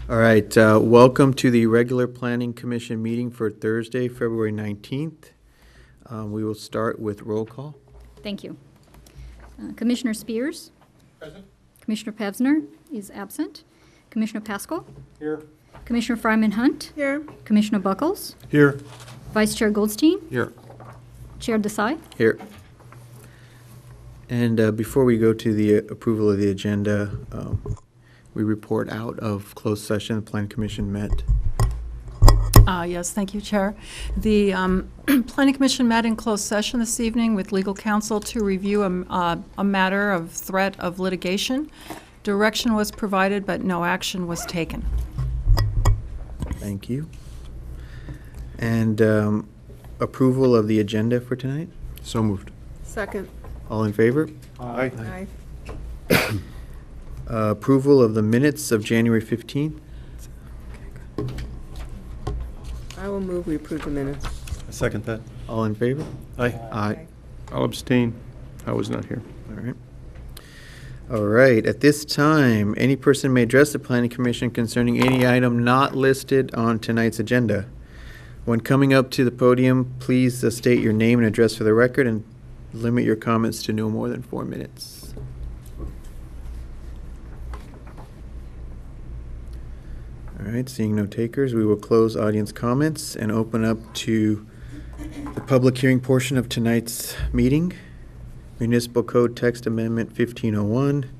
All right, welcome to the regular Planning Commission meeting for Thursday, February 19th. We will start with roll call. Thank you. Commissioner Spears? Present. Commissioner Pevsner is absent. Commissioner Pascal? Here. Commissioner Fryman Hunt? Here. Commissioner Buckles? Here. Vice Chair Goldstein? Here. Chair Desai? Here. And before we go to the approval of the agenda, we report out of closed session. The Planning Commission met. Yes, thank you, Chair. The Planning Commission met in closed session this evening with legal counsel to review a matter of threat of litigation. Direction was provided, but no action was taken. Thank you. And approval of the agenda for tonight? So moved. Second. All in favor? Aye. Approval of the minutes of January 15th? I will move we approve the minutes. I second that. All in favor? Aye. Aye. I'll abstain. I was not here. All right. All right, at this time, any person may address the Planning Commission concerning any item not listed on tonight's agenda. When coming up to the podium, please state your name and address for the record and limit your comments to no more than 4 minutes. All right, seeing no takers, we will close audience comments and open up to the public hearing portion of tonight's meeting. Municipal Code Text Amendment 1501,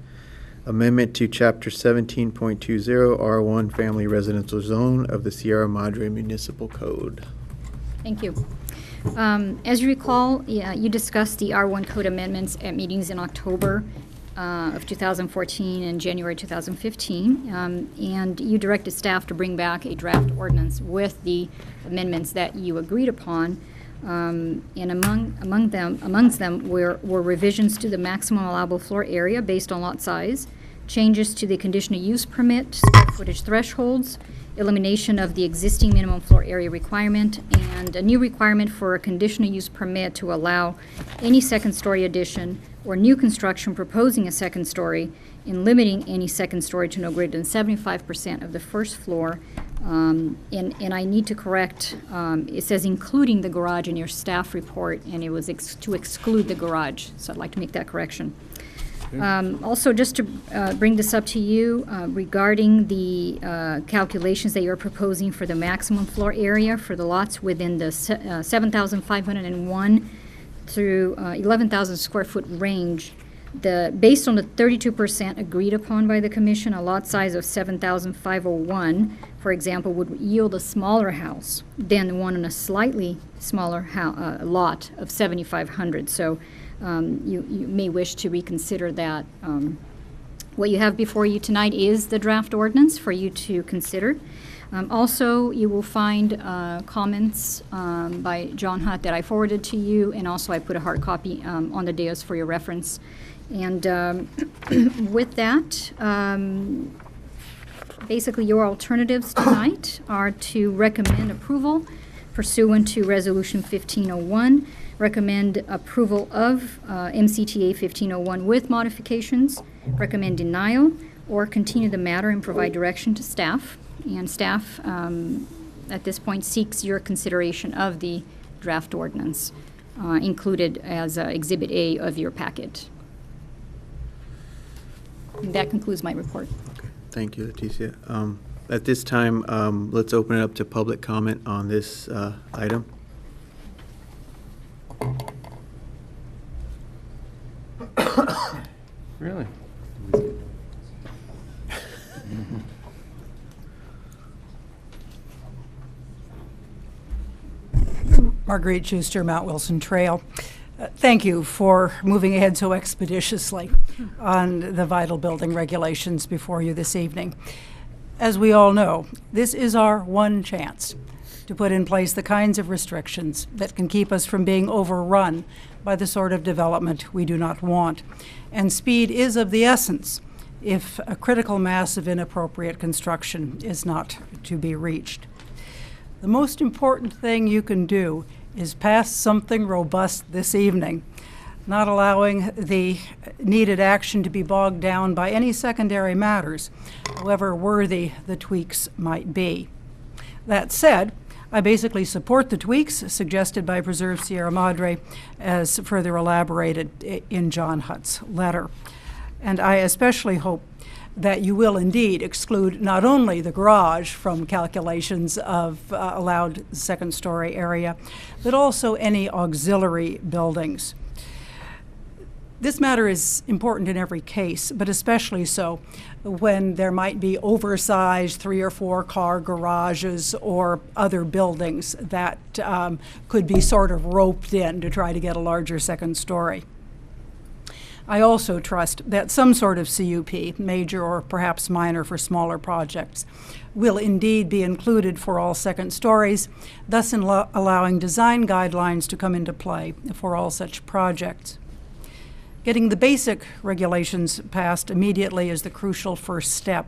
Amendment to Chapter 17.20 R1 Family Residential Zone of the Sierra Madre Municipal Code. Thank you. As you recall, you discussed the R1 code amendments at meetings in October of 2014 and January 2015, and you directed staff to bring back a draft ordinance with the amendments that you agreed upon. And amongst them were revisions to the maximum allowable floor area based on lot size, changes to the conditional use permit, square footage thresholds, elimination of the existing minimum floor area requirement, and a new requirement for a conditional use permit to allow any second-story addition or new construction proposing a second story, in limiting any second story to no greater than 75% of the first floor. And I need to correct, it says including the garage in your staff report, and it was to exclude the garage, so I'd like to make that correction. Also, just to bring this up to you, regarding the calculations that you're proposing for the maximum floor area for the lots within the 7,501 through 11,000 square foot range, based on the 32% agreed upon by the commission, a lot size of 7,501, for example, would yield a smaller house than the one on a slightly smaller lot of 7,500. So you may wish to reconsider that. What you have before you tonight is the draft ordinance for you to consider. Also, you will find comments by John Hutt that I forwarded to you, and also I put a hard copy on the dais for your reference. And with that, basically your alternatives tonight are to recommend approval pursuant to Resolution 1501, recommend approval of MCTA 1501 with modifications, recommend denial, or continue the matter and provide direction to staff. And staff, at this point, seeks your consideration of the draft ordinance included as Exhibit A of your packet. And that concludes my report. Okay, thank you, Leticia. At this time, let's open it up to public comment on this item. Really? Marguerite Schuster, Mount Wilson Trail. Thank you for moving ahead so expeditiously on the vital building regulations before you this evening. As we all know, this is our one chance to put in place the kinds of restrictions that can keep us from being overrun by the sort of development we do not want. And speed is of the essence if a critical mass of inappropriate construction is not to be reached. The most important thing you can do is pass something robust this evening. not allowing the needed action to be bogged down by any secondary matters, however worthy the tweaks might be. That said, I basically support the tweaks suggested by Preserve Sierra Madre as further elaborated in John Hutt's letter. And I especially hope that you will indeed exclude not only the garage from calculations of allowed second-story area, but also any auxiliary buildings. This matter is important in every case, but especially so when there might be oversized 3 or 4 car garages or other buildings that could be sort of roped in to try to get a larger second story. I also trust that some sort of CUP, major or perhaps minor for smaller projects, will indeed be included for all second stories, thus allowing design guidelines to come into play for all such projects. Getting the basic regulations passed immediately is the crucial first step.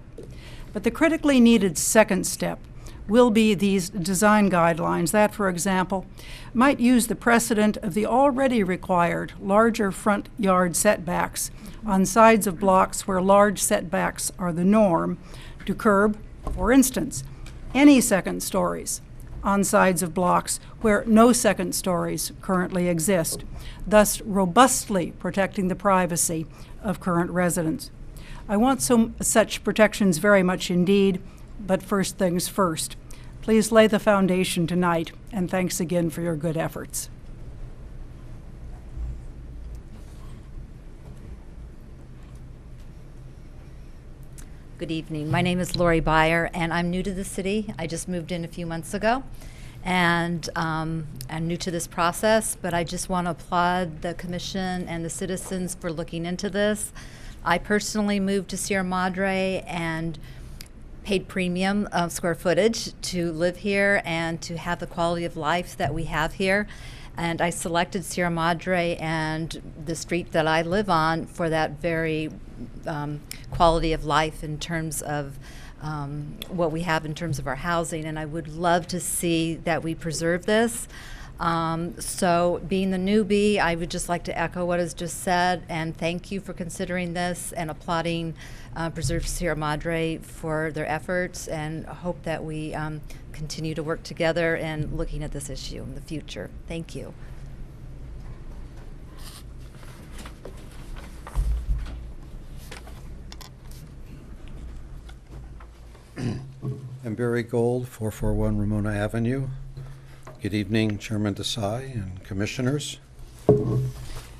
But the critically needed second step will be these design guidelines that, for example, might use the precedent of the already required larger front yard setbacks on sides of blocks where large setbacks are the norm to curb, for instance, any second stories on sides of blocks where no second stories currently exist, thus robustly protecting the privacy of current residents. I want such protections very much indeed, but first things first. Please lay the foundation tonight, and thanks again for your good efforts. Good evening. My name is Lori Byer, and I'm new to the city. I just moved in a few months ago, and I'm new to this process, but I just want to applaud the commission and the citizens for looking into this. I personally moved to Sierra Madre and paid premium square footage to live here and to have the quality of life that we have here. And I selected Sierra Madre and the street that I live on for that very quality of life in terms of what we have in terms of our housing. And I would love to see that we preserve this. So being the newbie, I would just like to echo what is just said and thank you for considering this and applauding Preserve Sierra Madre for their efforts, and hope that we continue to work together and looking at this issue in the future. Thank you. I'm Barry Gold, 441 Ramona Avenue. Good evening, Chairman Desai and Commissioners.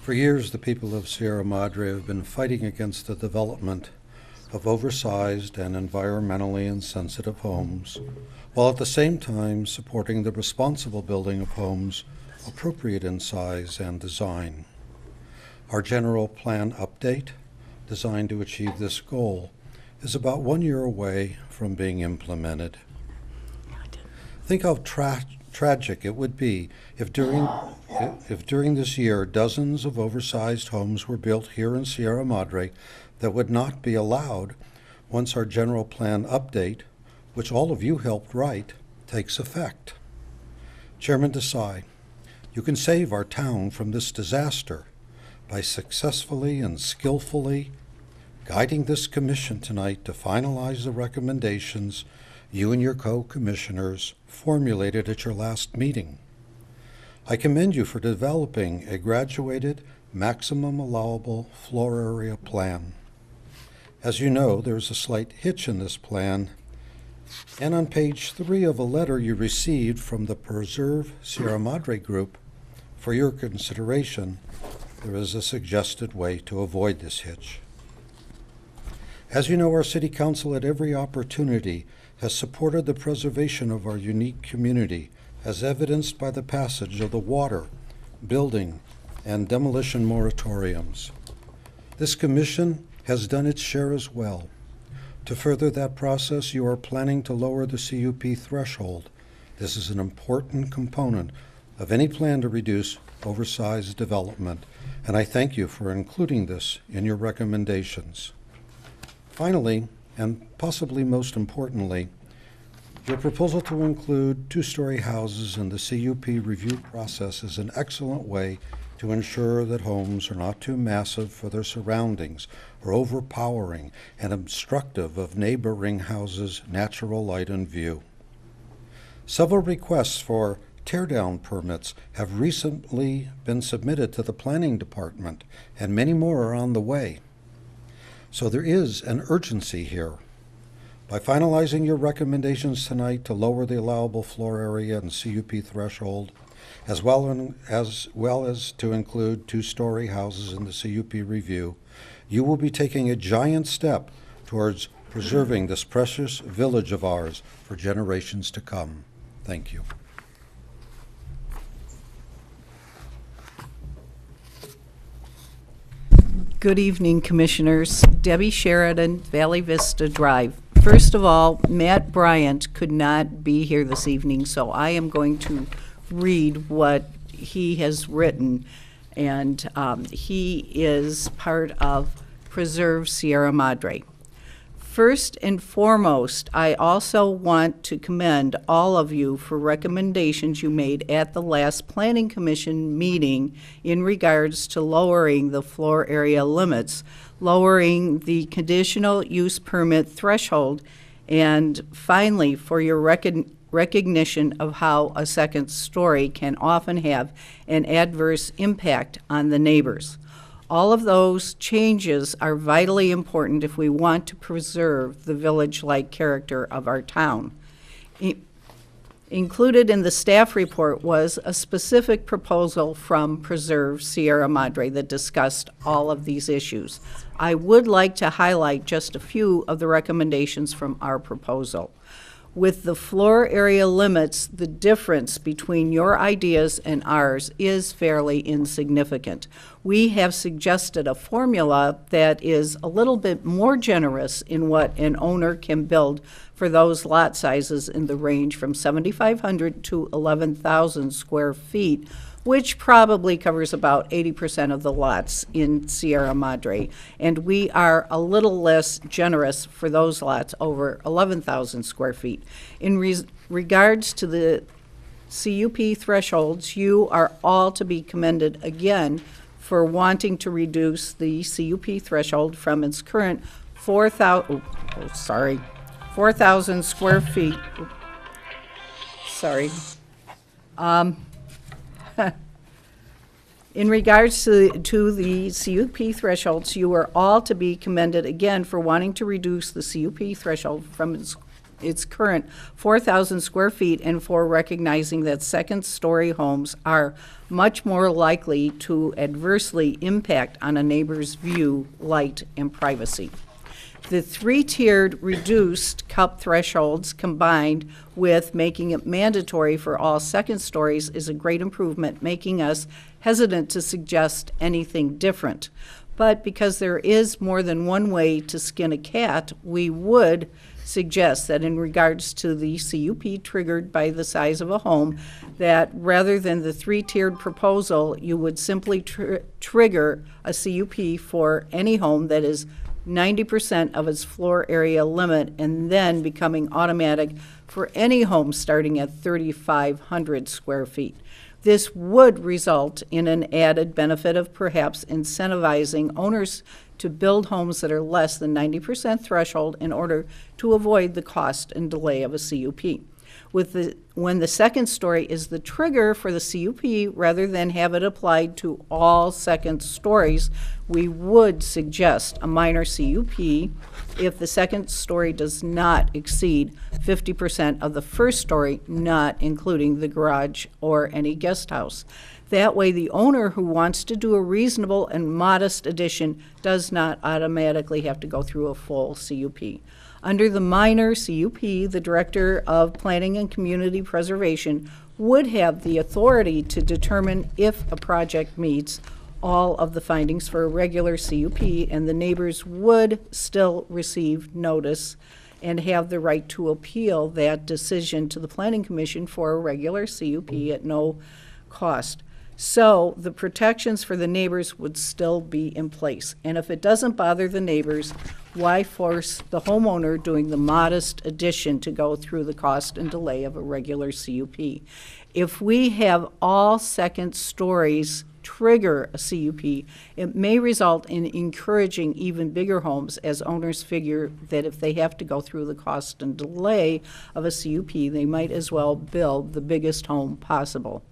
For years, the people of Sierra Madre have been fighting against the development of oversized and environmentally insensitive homes, while at the same time supporting the responsible building of homes appropriate in size and design. Our general plan update, designed to achieve this goal, is about 1 year away from being implemented. Think how tragic it would be if during this year dozens of oversized homes were built here in Sierra Madre that would not be allowed once our general plan update, which all of you helped write, takes effect. Chairman Desai, you can save our town from this disaster by successfully and skillfully guiding this commission tonight to finalize the recommendations you and your co-commissioners formulated at your last meeting. I commend you for developing a graduated maximum allowable floor area plan. As you know, there's a slight hitch in this plan, and on page 3 of a letter you received from the Preserve Sierra Madre group for your consideration, there is a suggested way to avoid this hitch. As you know, our City Council at every opportunity has supported the preservation of our unique community, as evidenced by the passage of the water, building, and demolition moratoriums. This commission has done its share as well. To further that process, you are planning to lower the CUP threshold. This is an important component of any plan to reduce oversized development, and I thank you for including this in your recommendations. Finally, and possibly most importantly, your proposal to include two-story houses in the CUP review process is an excellent way to ensure that homes are not too massive for their surroundings or overpowering and obstructive of neighboring houses' natural light and view. Several requests for teardown permits have recently been submitted to the Planning Department, and many more are on the way. So there is an urgency here. By finalizing your recommendations tonight to lower the allowable floor area and CUP threshold, as well as to include two-story houses in the CUP review, you will be taking a giant step towards preserving this precious village of ours for generations to come. Thank you. Good evening, Commissioners. Debbie Sheridan, Valley Vista Drive. First of all, Matt Bryant could not be here this evening, so I am going to read what he has written. And he is part of Preserve Sierra Madre. First and foremost, I also want to commend all of you for recommendations you made at the last Planning Commission meeting in regards to lowering the floor area limits, lowering the conditional use permit threshold, and finally, for your recognition of how a second story can often have an adverse impact on the neighbors. All of those changes are vitally important if we want to preserve the village-like character of our town. Included in the staff report was a specific proposal from Preserve Sierra Madre that discussed all of these issues. I would like to highlight just a few of the recommendations from our proposal. With the floor area limits, the difference between your ideas and ours is fairly insignificant. We have suggested a formula that is a little bit more generous in what an owner can build for those lot sizes in the range from 7,500 to 11,000 square feet, which probably covers about 80% of the lots in Sierra Madre. And we are a little less generous for those lots over 11,000 square feet. In regards to the CUP thresholds, you are all to be commended again for wanting to reduce the CUP threshold from its current 4,000 square feet. Sorry. In regards to the CUP thresholds, you are all to be commended again for wanting to reduce the CUP threshold from its current 4,000 square feet and for recognizing that second-story homes are much more likely to adversely impact on a neighbor's view, light, and privacy. The three-tiered reduced cup thresholds combined with making it mandatory for all second stories is a great improvement, making us hesitant to suggest anything different. But because there is more than one way to skin a cat, we would suggest that in regards to the CUP triggered by the size of a home, that rather than the three-tiered proposal, you would simply trigger a CUP for any home that is 90% of its floor area limit, and then becoming automatic for any home starting at 3,500 square feet. This would result in an added benefit of perhaps incentivizing owners to build homes that are less than 90% threshold in order to avoid the cost and delay of a CUP. When the second story is the trigger for the CUP, rather than have it applied to all second stories, we would suggest a minor CUP if the second story does not exceed 50% of the first story, not including the garage or any guest house. That way, the owner who wants to do a reasonable and modest addition does not automatically have to go through a full CUP. Under the minor CUP, the Director of Planning and Community Preservation would have the authority to determine if a project meets all of the findings for a regular CUP, and the neighbors would still receive notice and have the right to appeal that decision to the Planning Commission for a regular CUP at no cost. So the protections for the neighbors would still be in place. And if it doesn't bother the neighbors, why force the homeowner doing the modest addition to go through the cost and delay of a regular CUP? If we have all second stories trigger a CUP, it may result in encouraging even bigger homes as owners figure that if they have to go through the cost and delay of a CUP, they might as well build the biggest home possible.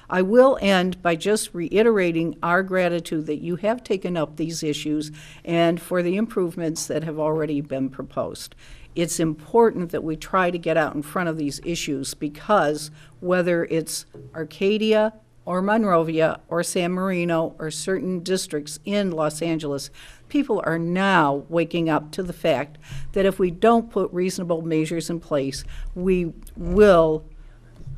I will end by just reiterating our gratitude that you have taken up these issues and for the improvements that have already been proposed. It's important that we try to get out in front of these issues because whether it's Arcadia or Monrovia or San Marino or certain districts in Los Angeles, people are now waking up to the fact that if we don't put reasonable measures in place, we will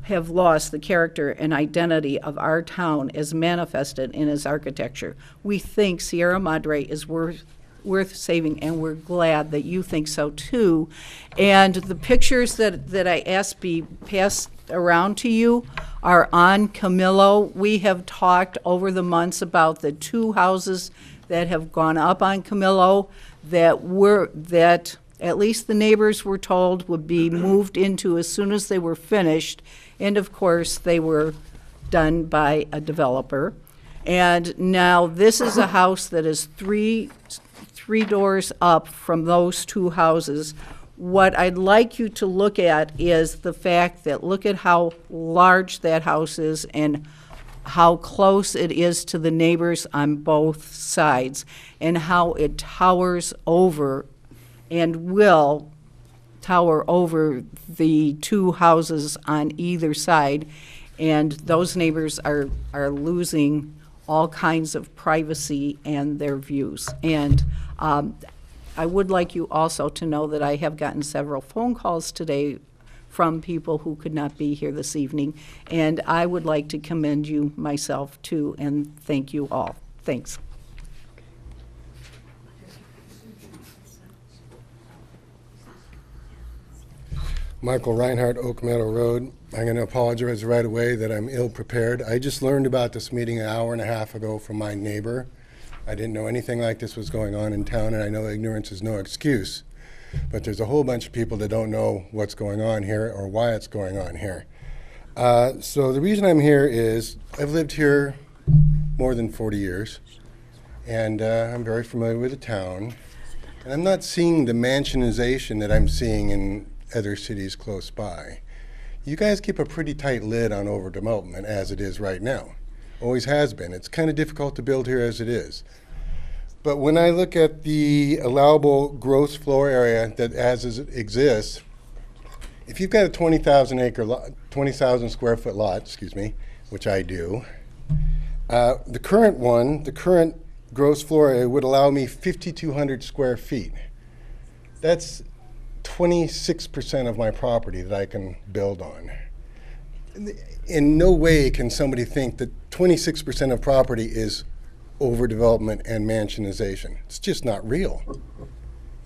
have lost the character and identity of our town as manifested in its architecture. We think Sierra Madre is worth saving, and we're glad that you think so too. And the pictures that I asked be passed around to you are on Camillo. We have talked over the months about the 2 houses that have gone up on Camillo that at least the neighbors were told would be moved into as soon as they were finished. And of course, they were done by a developer. And now this is a house that is three doors up from those 2 houses. What I'd like you to look at is the fact that look at how large that house is and how close it is to the neighbors on both sides and how it towers over and will tower over the 2 houses on either side. And those neighbors are losing all kinds of privacy and their views. And I would like you also to know that I have gotten several phone calls today from people who could not be here this evening, and I would like to commend you myself too, and thank you all. Thanks. Michael Reinhardt, Oak Meadow Road. I'm going to apologize right away that I'm ill-prepared. I just learned about this meeting an hour and a half ago from my neighbor. I didn't know anything like this was going on in town, and I know ignorance is no excuse. But there's a whole bunch of people that don't know what's going on here or why it's going on here. So the reason I'm here is I've lived here more than 40 years, and I'm very familiar with the town. And I'm not seeing the mansionization that I'm seeing in other cities close by. You guys keep a pretty tight lid on overdevelopment as it is right now. Always has been. It's kind of difficult to build here as it is. But when I look at the allowable gross floor area that as it exists, if you've got a 20,000 square foot lot, excuse me, which I do, the current gross floor area would allow me 5,200 square feet. That's 26% of my property that I can build on. In no way can somebody think that 26% of property is overdevelopment and mansionization. It's just not real.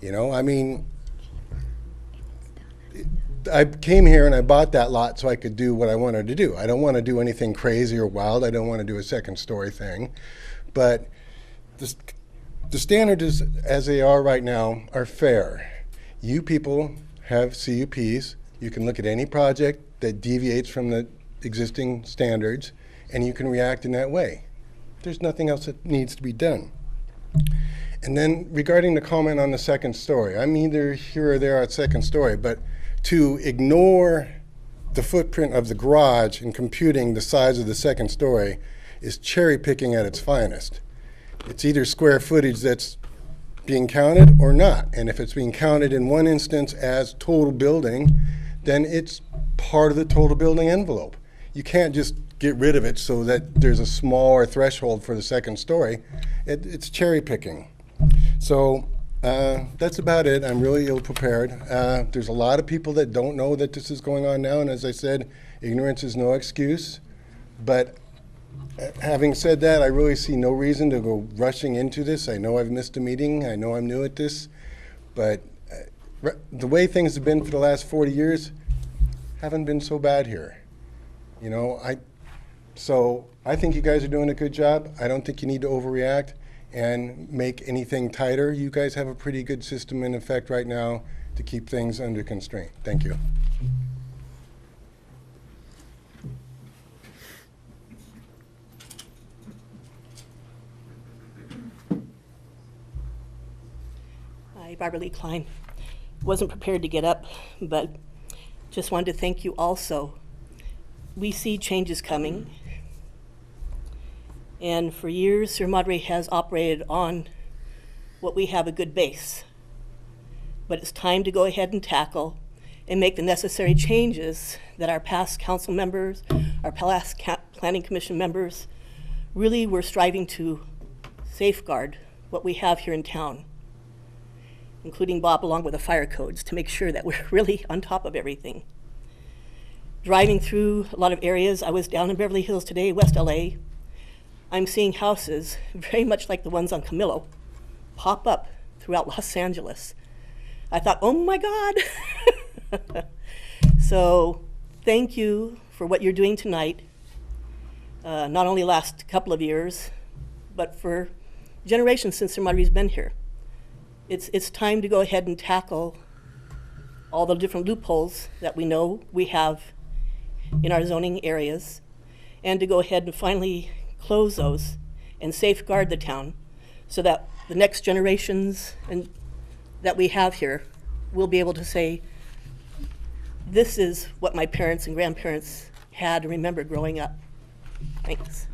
You know, I mean, I came here and I bought that lot so I could do what I wanted to do. I don't want to do anything crazy or wild. I don't want to do a second story thing. But the standards as they are right now are fair. You people have CUPs. You can look at any project that deviates from the existing standards, and you can react in that way. There's nothing else that needs to be done. And then regarding the comment on the second story, I'm either here or there at second story, but to ignore the footprint of the garage in computing the size of the second story is cherry picking at its finest. It's either square footage that's being counted or not. And if it's being counted in one instance as total building, then it's part of the total building envelope. You can't just get rid of it so that there's a smaller threshold for the second story. It's cherry picking. So that's about it. I'm really ill-prepared. There's a lot of people that don't know that this is going on now, and as I said, ignorance is no excuse. But having said that, I really see no reason to go rushing into this. I know I've missed a meeting. I know I'm new at this. But the way things have been for the last 40 years haven't been so bad here. You know, so I think you guys are doing a good job. I don't think you need to overreact and make anything tighter. You guys have a pretty good system in effect right now to keep things under constraint. Thank you. Hi, Barbara Lee Klein. Wasn't prepared to get up, but just wanted to thank you also. We see changes coming, and for years, Sierra Madre has operated on what we have a good base. But it's time to go ahead and tackle and make the necessary changes that our past council members, our past planning commission members really were striving to safeguard what we have here in town, including Bob along with the fire codes to make sure that we're really on top of everything. Driving through a lot of areas, I was down in Beverly Hills today, West LA. I'm seeing houses very much like the ones on Camillo pop up throughout Los Angeles. I thought, oh my God. So thank you for what you're doing tonight, not only last couple of years, but for generations since Sierra Madre's been here. It's time to go ahead and tackle all the different loopholes that we know we have in our zoning areas, and to go ahead and finally close those and safeguard the town so that the next generations that we have here will be able to say, this is what my parents and grandparents had and remembered growing up. Thanks.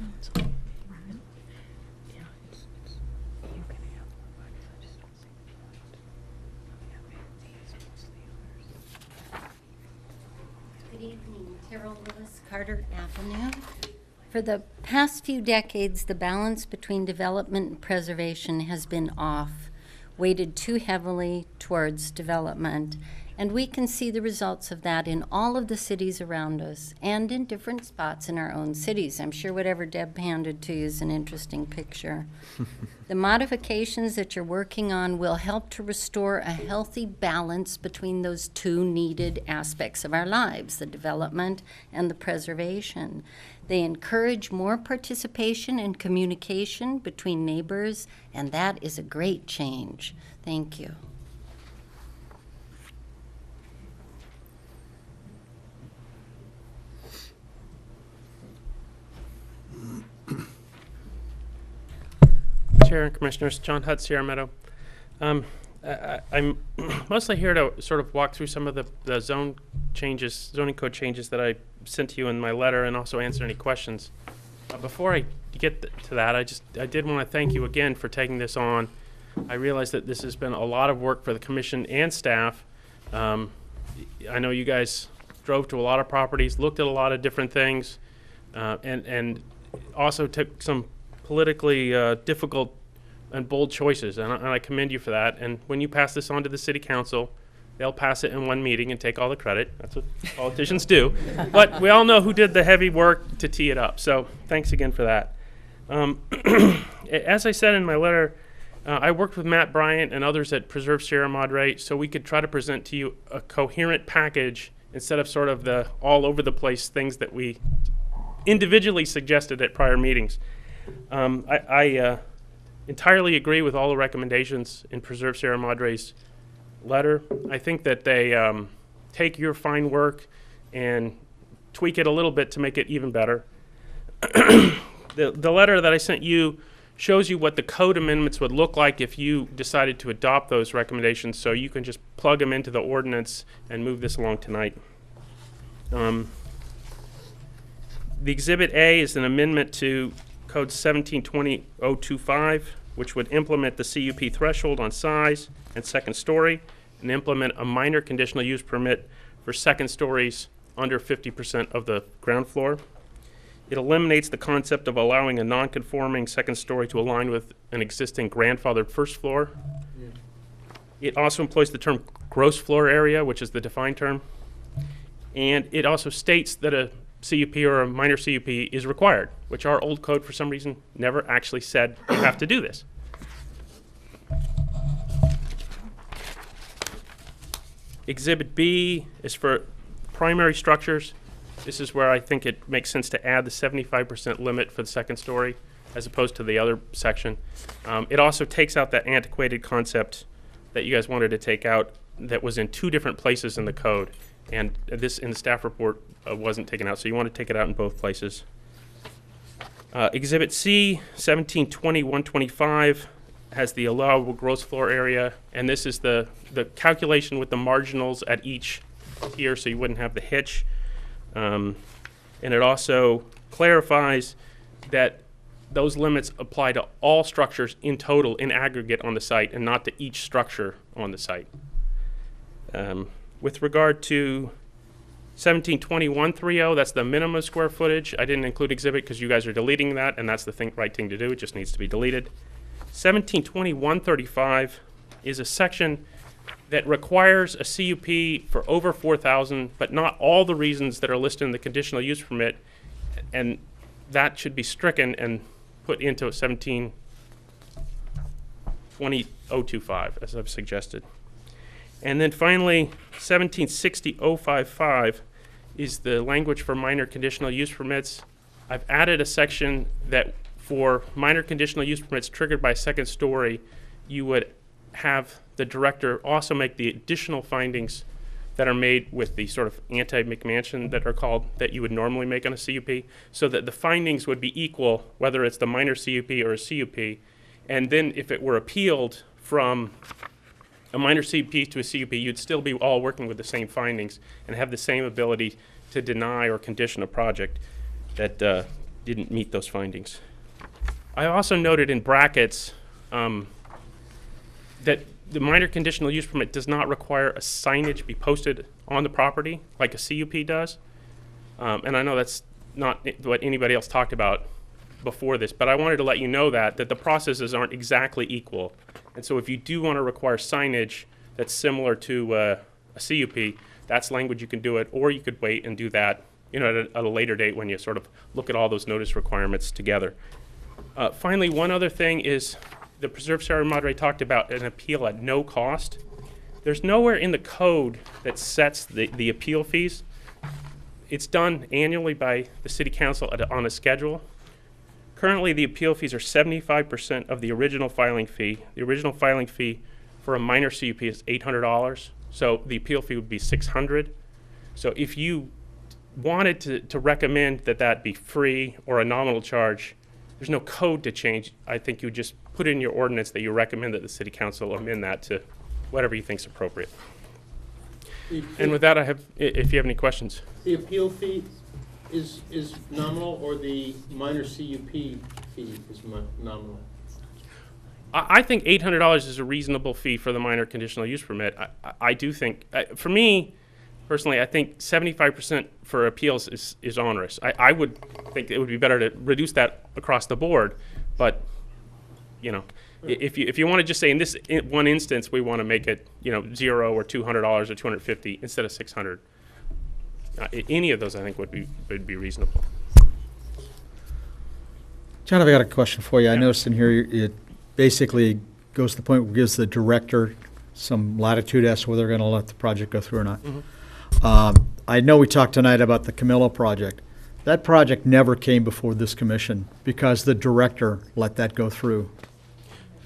Good evening, Carol Lewis, Carter Avenue. For the past few decades, the balance between development and preservation has been off, weighted too heavily towards development. And we can see the results of that in all of the cities around us and in different spots in our own cities. I'm sure whatever Deb handed to you is an interesting picture. The modifications that you're working on will help to restore a healthy balance between those two needed aspects of our lives, the development and the preservation. They encourage more participation and communication between neighbors, and that is a great change. Thank you. Chair and Commissioners, John Hutt, Sierra Meadow. I'm mostly here to sort of walk through some of the zoning code changes that I sent to you in my letter, and also answer any questions. Before I get to that, I did want to thank you again for taking this on. I realize that this has been a lot of work for the commission and staff. I know you guys drove to a lot of properties, looked at a lot of different things, and also took some politically difficult and bold choices, and I commend you for that. And when you pass this on to the city council, they'll pass it in one meeting and take all the credit. That's what politicians do. But we all know who did the heavy work to tee it up, so thanks again for that. As I said in my letter, I worked with Matt Bryant and others at Preserve Sierra Madre so we could try to present to you a coherent package instead of sort of the all over the place things that we individually suggested at prior meetings. I entirely agree with all the recommendations in Preserve Sierra Madre's letter. I think that they take your fine work and tweak it a little bit to make it even better. The letter that I sent you shows you what the code amendments would look like if you decided to adopt those recommendations, so you can just plug them into the ordinance and move this along tonight. The Exhibit A is an amendment to Code 1720.025, which would implement the CUP threshold on size and second story, and implement a minor conditional use permit for second stories under 50% of the ground floor. It eliminates the concept of allowing a non-conforming second story to align with an existing grandfathered first floor. Yeah. It also employs the term gross floor area, which is the defined term. And it also states that a CUP or a minor CUP is required, which our old code for some reason never actually said you have to do this. Exhibit B is for primary structures. This is where I think it makes sense to add the 75% limit for the second story as opposed to the other section. It also takes out that antiquated concept that you guys wanted to take out that was in two different places in the code. And this in the staff report wasn't taken out, so you want to take it out in both places. Exhibit C, 1720.125, has the allowable gross floor area, and this is the calculation with the marginals at each tier, so you wouldn't have the hitch. And it also clarifies that those limits apply to all structures in total, in aggregate on the site, and not to each structure on the site. With regard to 172130, that's the minimum square footage. I didn't include exhibit because you guys are deleting that, and that's the right thing to do. It just needs to be deleted. 172135 is a section that requires a CUP for over 4,000, but not all the reasons that are listed in the conditional use permit, and that should be stricken and put into 1720.025, as I've suggested. And then finally, 1760.055 is the language for minor conditional use permits. I've added a section that for minor conditional use permits triggered by second story, you would have the director also make the additional findings that are made with the sort of anti-McMansion that are called, that you would normally make on a CUP, so that the findings would be equal, whether it's the minor CUP or a CUP. And then if it were appealed from a minor CUP to a CUP, you'd still be all working with the same findings and have the same ability to deny or condition a project that didn't meet those findings. I also noted in brackets that the minor conditional use permit does not require a signage be posted on the property like a CUP does. And I know that's not what anybody else talked about before this, but I wanted to let you know that the processes aren't exactly equal. And so if you do want to require signage that's similar to a CUP, that's language you can do it, or you could wait and do that, you know, at a later date when you sort of look at all those notice requirements together. Finally, one other thing is the Preserve Sierra Madre talked about an appeal at no cost. There's nowhere in the code that sets the appeal fees. It's done annually by the City Council on a schedule. Currently, the appeal fees are 75% of the original filing fee. The original filing fee for a minor CUP is $800, so the appeal fee would be $600. So if you wanted to recommend that be free or a nominal charge, there's no code to change. I think you would just put in your ordinance that you recommend that the City Council amend that to whatever you think is appropriate. And with that, if you have any questions. The appeal fee is nominal, or the minor CUP fee is nominal? I think $800 is a reasonable fee for the minor conditional use permit. I do think, for me, personally, I think 75% for appeals is onerous. I would think it would be better to reduce that across the board, but, you know, if you want to just say in this one instance we want to make it, you know, $0 or $200 or $250 instead of $600, any of those I think would be reasonable. John, I've got a question for you. I noticed in here it basically goes to the point where it gives the director some latitude as to whether they're going to let the project go through or not. Mm-hmm. I know we talked tonight about the Camillo project. That project never came before this commission because the director let that go through.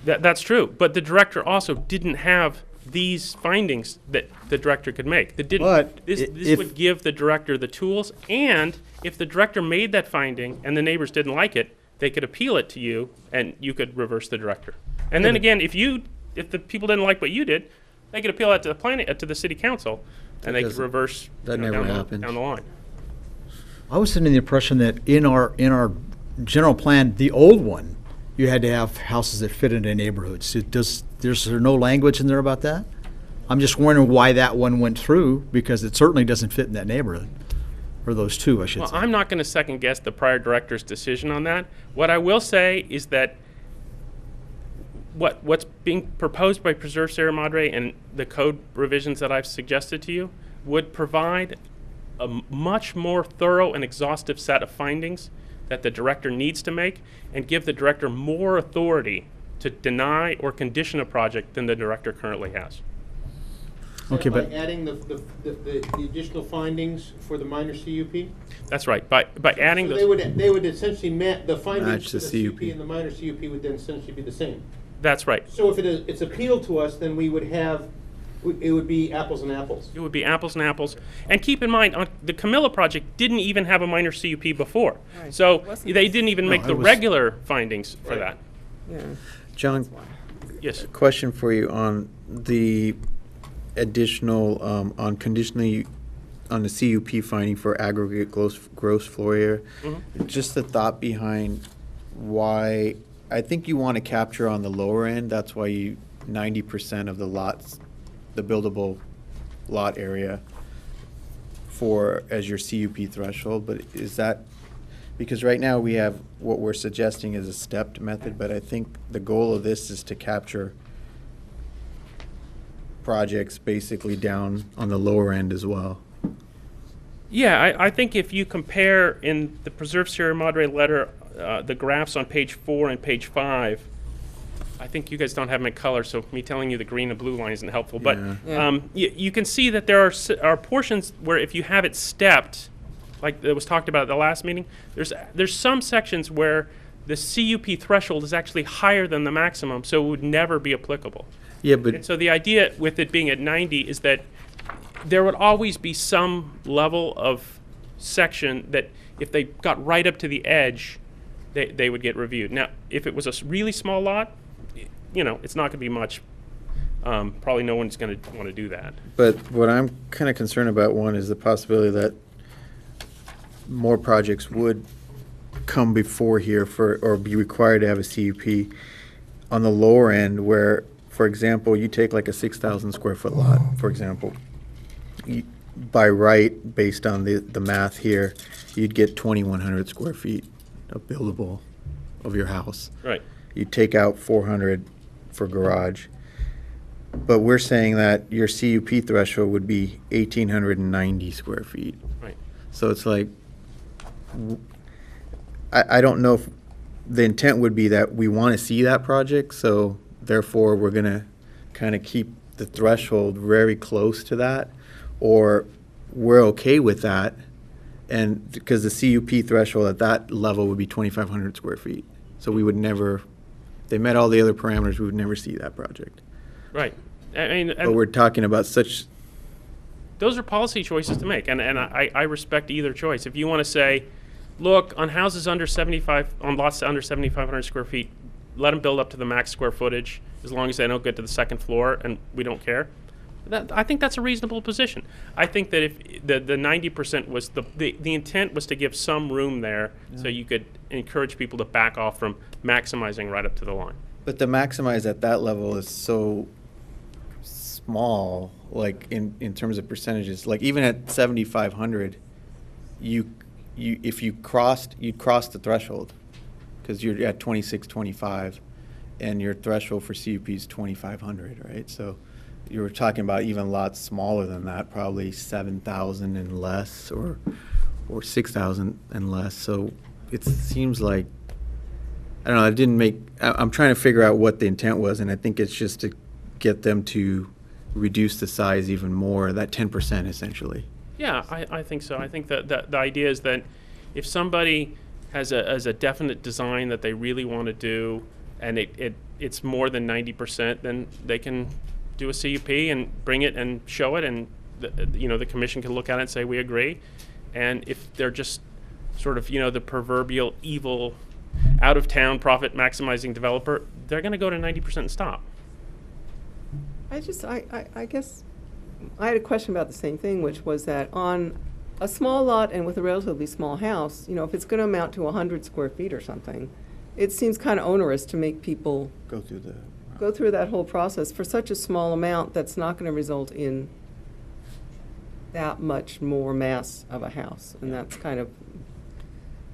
That's true, but the director also didn't have these findings that the director could make. This would give the director the tools, and if the director made that finding and the neighbors didn't like it, they could appeal it to you, and you could reverse the director. And then again, if the people didn't like what you did, they could appeal that to the city council, and they could reverse that never happened down the line. I was under the impression that in our general plan, the old one, you had to have houses that fit into neighborhoods. Is there no language in there about that? I'm just wondering why that one went through, because it certainly doesn't fit in that neighborhood. Or those two, I should say. I'm not going to second guess the prior director's decision on that. What I will say is that what's being proposed by Preserve Sierra Madre and the code revisions that I've suggested to you would provide a much more thorough and exhaustive set of findings that the director needs to make, and give the director more authority to deny or condition a project than the director currently has. Okay, by but adding the additional findings for the minor CUP? That's right. By adding so those, they would essentially the findings match for the the CUP. CUP and the minor CUP would then essentially be the same. that's right. So if it's appealed to us, then we would have, it would be apples and apples. It would be apples and apples. And keep in mind, the Camilla project didn't even have a minor CUP before. Right. So Wasn't they didn't even make No, the it was- regular findings for that. Yeah. John, Yes. A question for you on the additional, on conditionally, on the CUP finding for aggregate gross floor area. Just the thought behind why, I think you want to capture on the lower end, that's why you, 90% of the lots, the buildable lot area for, as your CUP threshold, but is that, because right now we have, what we're suggesting is a stepped method, but I think the goal of this is to capture projects basically down on the lower end as well. Yeah, I think if you compare in the Preserve Sierra Madre letter, the graphs on page 4 and page 5, I think you guys don't have them in color, so me telling you the green and blue line isn't helpful. But you can see that there are portions where if you have it stepped, like it was talked about at the last meeting, there's some sections where the CUP threshold is actually higher than the maximum, so it would never be applicable. Yeah, but And so the idea with it being at 90 is that there would always be some level of section that if they got right up to the edge, they would get reviewed. Now, if it was a really small lot, you know, it's not going to be much. Probably no one's going to want to do that. But what I'm kind of concerned about, one, is the possibility that more projects would come before here for, or be required to have a CUP on the lower end where, for example, you take like a 6,000 square foot lot, for example. By right, based on the math here, you'd get 2,100 square feet of buildable of your house. Right. You take out 400 for garage. But we're saying that your CUP threshold would be 1,890 square feet. Right. So it's like, I don't know if the intent would be that we want to see that project, so therefore we're going to kind of keep the threshold very close to that, or we're okay with that, and because the CUP threshold at that level would be 2,500 square feet. So we would never, if they met all the other parameters, we would never see that project. Right. I mean, But we're talking about such, those are policy choices to make, and I respect either choice. If you want to say, look, on houses under 75, on lots under 7,500 square feet, let them build up to the max square footage as long as they don't get to the second floor, and we don't care. I think that's a reasonable position. I think that if the 90% was the intent was to give some room there so you could encourage people to back off from maximizing right up to the line. but the maximize at that level is so small, like in terms of percentages. Like even at 7,500, if you'd cross the threshold, because you're at 2625, and your threshold for CUP is 2,500, right? So you were talking about even lots smaller than that, probably 7,000 and less, or 6,000 and less. So it seems like, I don't know, it didn't make, I'm trying to figure out what the intent was, and I think it's just to get them to reduce the size even more, that 10% essentially. Yeah, I think so. I think that the idea is that if somebody has a definite design that they really want to do, and it's more than 90%, then they can do a CUP and bring it and show it, and the commission can look at it and say we agree. And if they're just sort of the proverbial evil, out of town profit maximizing developer, they're going to go to 90% and stop. I guess I had a question about the same thing, which was that on a small lot and with a relatively small house, if it's going to amount to 100 square feet or something, it seems kind of onerous to make people Go through that whole process for such a small amount that's not going to result in that much more mass of a house. And that's kind of,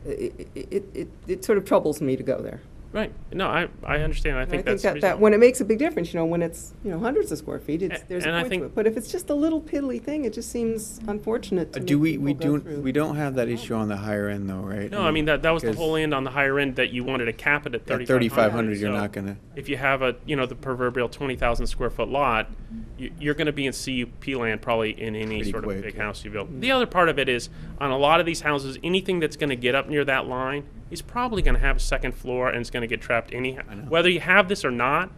it sort of troubles me to go there. Right. No, I understand. I think that's that reasonable. when it makes a big difference, when it's hundreds of square feet, there's and a I point think- to it. But if it's just a little piddly thing, it just seems unfortunate to Do make we people go through. we don't have that issue on the higher end though, right? No, I mean that was the because whole end on the higher end, that you wanted to cap it at 3,500. At 3,500, you're So not gonna. If you have the proverbial 20,000 square foot lot, you're going to be in CUP land probably in any Pretty sort quick, of big yeah. house you build. The other part of it is on a lot of these houses, anything that's going to get up near that line is probably going to have a second floor and it's going to get trapped anyhow. Whether you have this or not,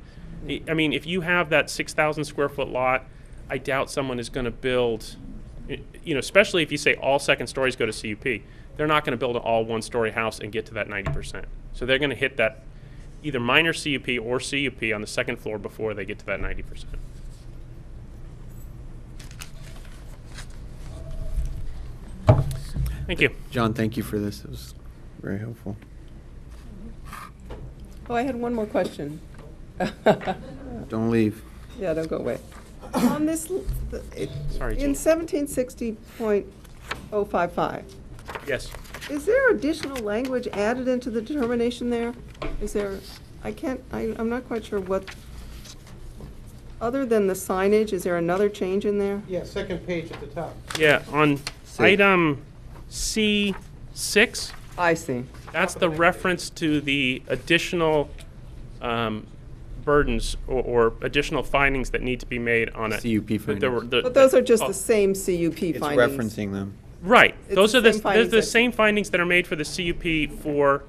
I mean, if you have that 6,000 square foot lot, I doubt someone is going to build, especially if you say all second stories go to CUP, they're not going to build an all one story house and get to that 90%. So they're going to hit that either minor CUP or CUP on the second floor before they get to that 90%. Thank you. John, thank you for this. It was very helpful. Oh, I had one more question. Don't leave. Yeah, don't go away. On this, Sorry, in Jean. 1760.055, Yes. is there additional language added into the determination there? Is there, I'm not quite sure what, other than the signage, is there another change in there? Yeah, second page at the top. Yeah, on item C6, I see. that's the reference to the additional burdens or additional findings that need to be made on it. CUP findings. But those are just the same CUP It's findings. referencing them. Right. It's Those the are the, same they're findings the that- same findings that are made for the CUP for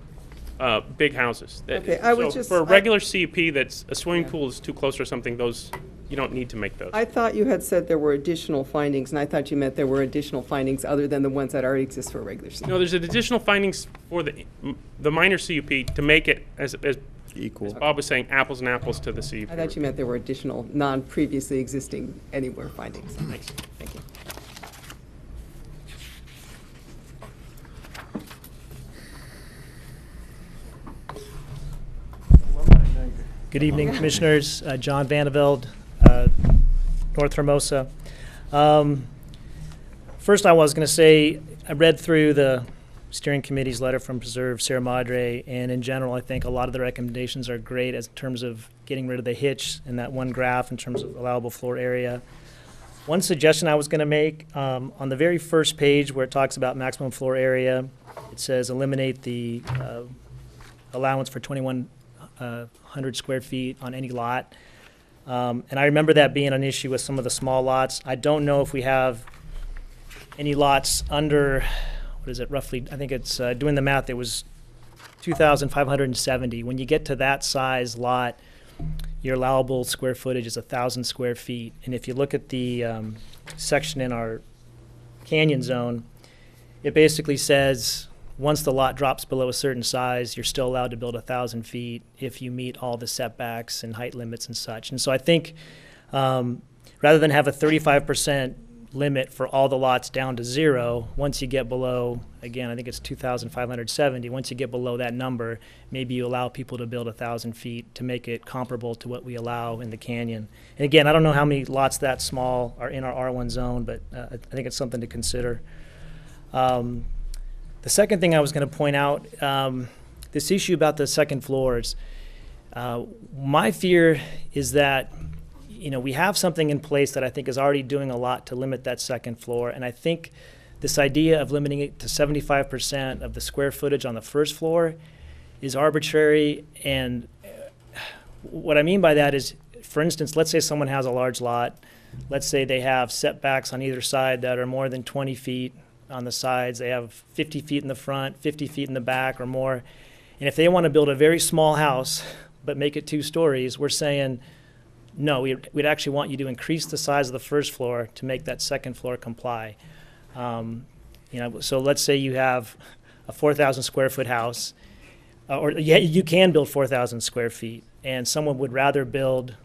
big houses. Okay, I was So just- for a regular CUP that's a swimming pool is too close or something, those, you don't need to make those. I thought you had said there were additional findings, and I thought you meant there were additional findings other than the ones that already exist for a regular CUP. No, there's additional findings for the minor CUP to make it, as Equal. Bob was saying, apples and apples to the CUP. I thought you meant there were additional, non-previously existing anywhere findings. Thanks. Thank you. Good evening, Commissioners. John Vandeveld, North Hermosa. First, I was going to say, I read through the steering committee's letter from Preserve Sierra Madre, and in general, I think a lot of the recommendations are great as in terms of getting rid of the hitch in that one graph in terms of allowable floor area. One suggestion I was going to make, on the very first page where it talks about maximum floor area, it says eliminate the allowance for 2,100 square feet on any lot. And I remember that being an issue with some of the small lots. I don't know if we have any lots under, what is it, roughly, I think it's, doing the math, it was 2,570. When you get to that size lot, your allowable square footage is 1,000 square feet. And if you look at the section in our canyon zone, it basically says once the lot drops below a certain size, you're still allowed to build 1,000 feet if you meet all the setbacks and height limits and such. And so I think rather than have a 35% limit for all the lots down to 0, once you get below, again, I think it's 2,570, once you get below that number, maybe you allow people to build 1,000 feet to make it comparable to what we allow in the canyon. And again, I don't know how many lots that small are in our R1 zone, but I think it's something to consider. The second thing I was going to point out, this issue about the second floors, my fear is that we have something in place that I think is already doing a lot to limit that second floor, and I think this idea of limiting it to 75% of the square footage on the first floor is arbitrary. And what I mean by that is, for instance, let's say someone has a large lot. Let's say they have setbacks on either side that are more than 20 feet on the sides. They have 50 feet in the front, 50 feet in the back or more. And if they want to build a very small house but make it 2 stories, we're saying, no, we'd actually want you to increase the size of the first floor to make that second floor comply. So let's say you have a 4,000 square foot house, or you can build 4,000 square feet, and someone would rather build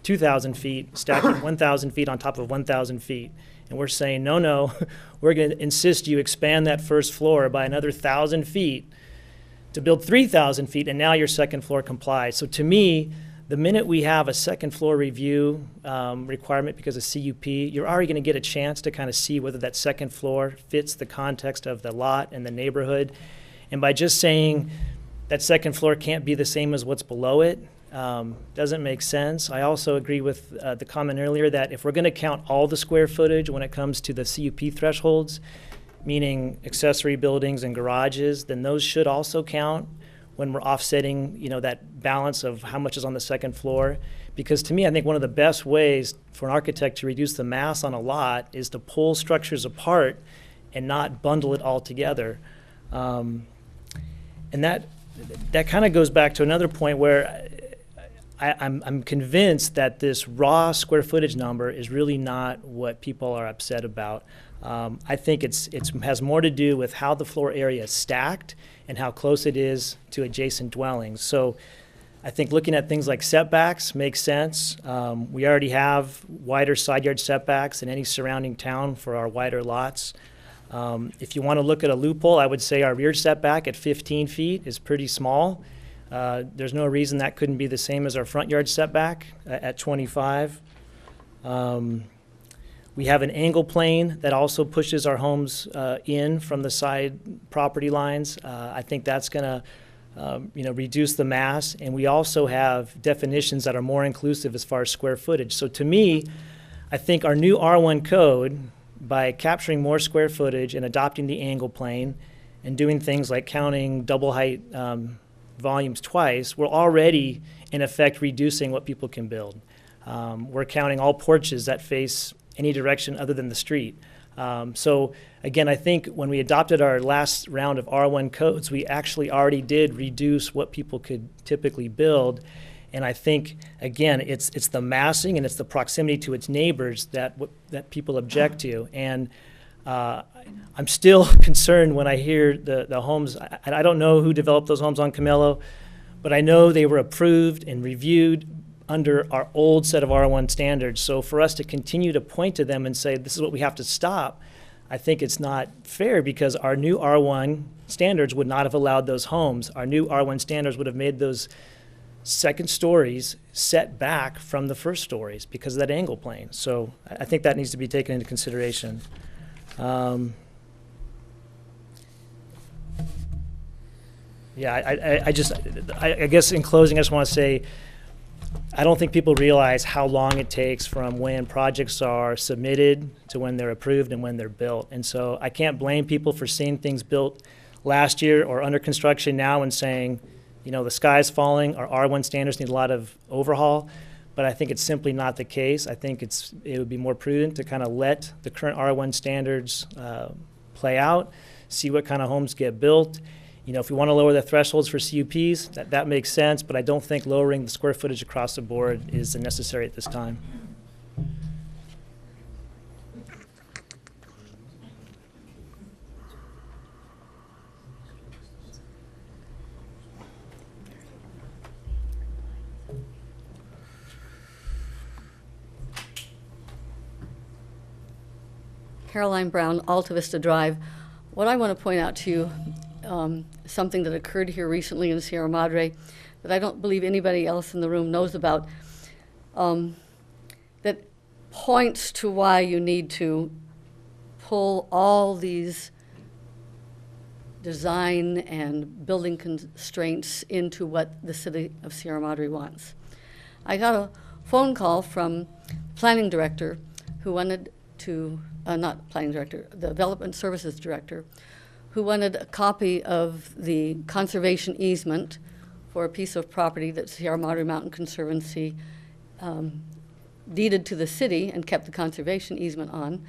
2,000 feet, stacking 1,000 feet on top of 1,000 feet. And we're saying, no, we're going to insist you expand that first floor by another 1,000 feet to build 3,000 feet, and now your second floor complies. So to me, the minute we have a second floor review requirement because of CUP, you're already going to get a chance to kind of see whether that second floor fits the context of the lot and the neighborhood. And by just saying that second floor can't be the same as what's below it, doesn't make sense. I also agree with the comment earlier that if we're going to count all the square footage when it comes to the CUP thresholds, meaning accessory buildings and garages, then those should also count when we're offsetting, that balance of how much is on the second floor. Because to me, I think one of the best ways for an architect to reduce the mass on a lot is to pull structures apart and not bundle it all together. And that kind of goes back to another point where I'm convinced that this raw square footage number is really not what people are upset about. I think it has more to do with how the floor area is stacked and how close it is to adjacent dwellings. So I think looking at things like setbacks makes sense. We already have wider side yard setbacks in any surrounding town for our wider lots. If you want to look at a loophole, I would say our rear setback at 15 feet is pretty small. There's no reason that couldn't be the same as our front yard setback at 25. We have an angle plane that also pushes our homes in from the side property lines. I think that's going to reduce the mass, and we also have definitions that are more inclusive as far as square footage. So to me, I think our new R1 code, by capturing more square footage and adopting the angle plane and doing things like counting double height volumes twice, we're already in effect reducing what people can build. We're counting all porches that face any direction other than the street. So again, I think when we adopted our last round of R1 codes, we actually already did reduce what people could typically build. And I think, again, it's the massing and it's the proximity to its neighbors that people object to. And I'm still concerned when I hear the homes. I don't know who developed those homes on Camelo, but I know they were approved and reviewed under our old set of R1 standards. So for us to continue to point to them and say, this is what we have to stop, I think it's not fair, because our new R1 standards would not have allowed those homes. Our new R1 standards would have made those second stories set back from the first stories because of that angle plane. So I think that needs to be taken into consideration. Yeah, I guess in closing, I just want to say, I don't think people realize how long it takes from when projects are submitted to when they're approved and when they're built. And so I can't blame people for seeing things built last year or under construction now and saying, the sky's falling, our R1 standards need a lot of overhaul. But I think it's simply not the case. I think it would be more prudent to kind of let the current R1 standards play out, see what kind of homes get built. If we want to lower the thresholds for CUPs, that makes sense, but I don't think lowering the square footage across the board is necessary at this time. Caroline Brown, Alta Vista Drive. What I want to point out to you, something that occurred here recently in Sierra Madre that I don't believe anybody else in the room knows about, that points to why you need to pull all these design and building constraints into what the city of Sierra Madre wants. I got a phone call from the planning director who wanted to, not planning director, the development services director, who wanted a copy of the conservation easement for a piece of property that Sierra Madre Mountain Conservancy deeded to the city and kept the conservation easement on,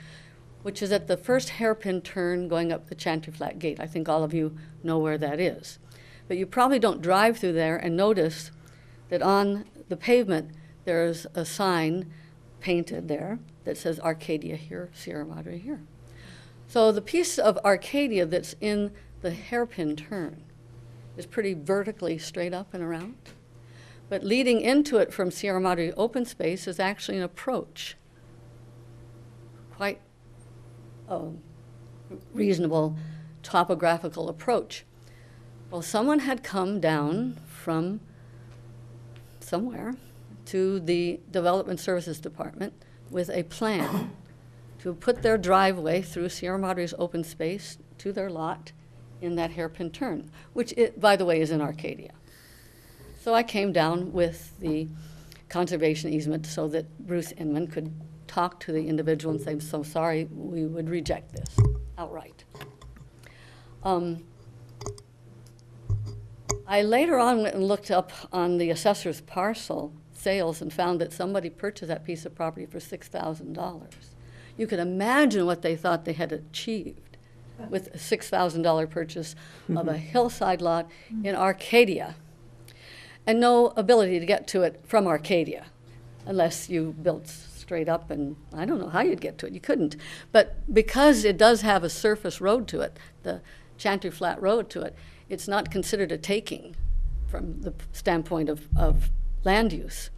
which is at the first hairpin turn going up the Chantry Flat Gate. I think all of you know where that is. But you probably don't drive through there and notice that on the pavement there's a sign painted there that says Arcadia here, Sierra Madre here. So the piece of Arcadia that's in the hairpin turn is pretty vertically straight up and around. But leading into it from Sierra Madre open space is actually an approach. Quite a reasonable topographical approach. Well, someone had come down from somewhere to the Development Services Department with a plan to put their driveway through Sierra Madre's open space to their lot in that hairpin turn, which, by the way, is in Arcadia. So I came down with the conservation easement so that Bruce Inman could talk to the individual and say, I'm so sorry, we would reject this outright. I later on went and looked up on the assessor's parcel sales and found that somebody purchased that piece of property for $6,000. You can imagine what they thought they had achieved with a $6,000 purchase of a hillside lot in Arcadia. and no ability to get to it from Arcadia, unless you built straight up, and I don't know how you'd get to it. You couldn't. But because it does have a surface road to it, the Chantry Flat Road to it, it's not considered a taking from the standpoint of land use.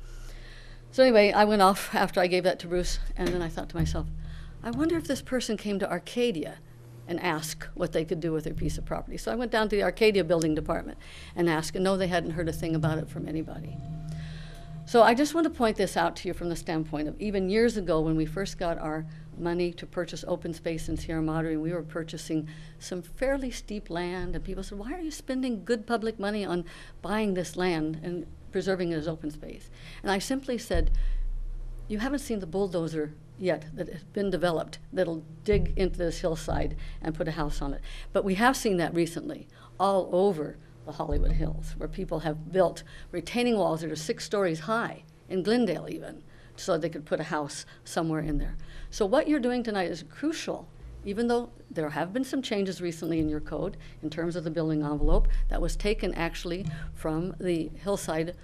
So anyway, I went off after I gave that to Bruce, and then I thought to myself, I wonder if this person came to Arcadia and asked what they could do with their piece of property. So I went down to the Arcadia Building Department and asked, and no, they hadn't heard a thing about it from anybody. So I just want to point this out to you from the standpoint of even years ago when we first got our money to purchase open space in Sierra Madre, and we were purchasing some fairly steep land, and people said, why are you spending good public money on buying this land and preserving it as open space? And I simply said, you haven't seen the bulldozer yet that has been developed that'll dig into this hillside and put a house on it. But we have seen that recently all over the Hollywood Hills, where people have built retaining walls that are 6 stories high, in Glendale even, so they could put a house somewhere in there. So what you're doing tonight is crucial, even though there have been some changes recently in your code in terms of the building envelope that was taken actually from the hillside,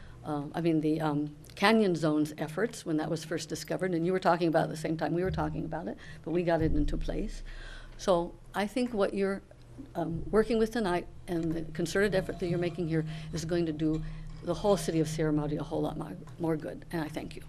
canyon zones efforts when that was first discovered, and you were talking about it at the same time we were talking about it, but we got it into place. So I think what you're working with tonight and the concerted effort that you're making here is going to do the whole city of Sierra Madre a whole lot more good, and I thank you.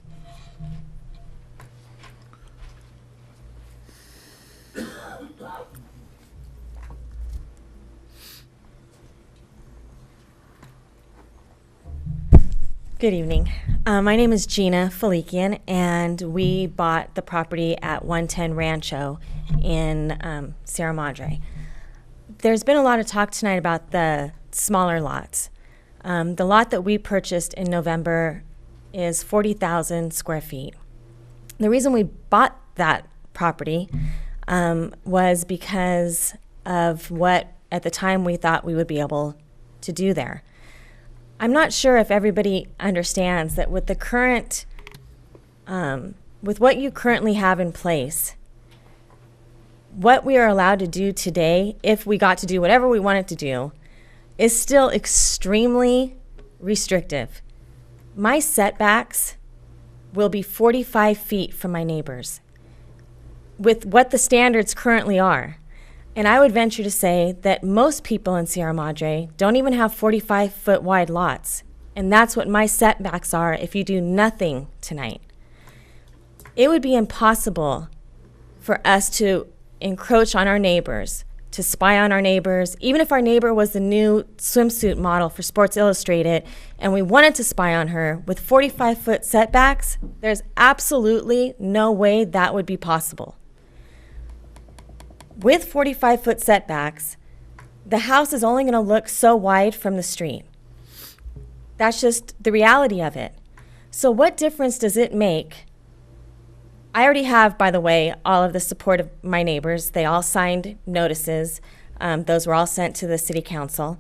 Good evening. My name is Gina Falikian, and we bought the property at 110 Rancho in Sierra Madre. There's been a lot of talk tonight about the smaller lots. The lot that we purchased in November is 40,000 square feet. The reason we bought that property was because of what at the time we thought we would be able to do there. I'm not sure if everybody understands that with the current, with what you currently have in place, what we are allowed to do today, if we got to do whatever we wanted to do, is still extremely restrictive. My setbacks will be 45 feet from my neighbors with what the standards currently are. And I would venture to say that most people in Sierra Madre don't even have 45-foot wide lots. And that's what my setbacks are if you do nothing tonight. It would be impossible for us to encroach on our neighbors, to spy on our neighbors. Even if our neighbor was the new swimsuit model for Sports Illustrated and we wanted to spy on her with 45-foot setbacks, there's absolutely no way that would be possible. With 45-foot setbacks, the house is only going to look so wide from the street. That's just the reality of it. So what difference does it make? I already have, by the way, all of the support of my neighbors. They all signed notices. Those were all sent to the city council.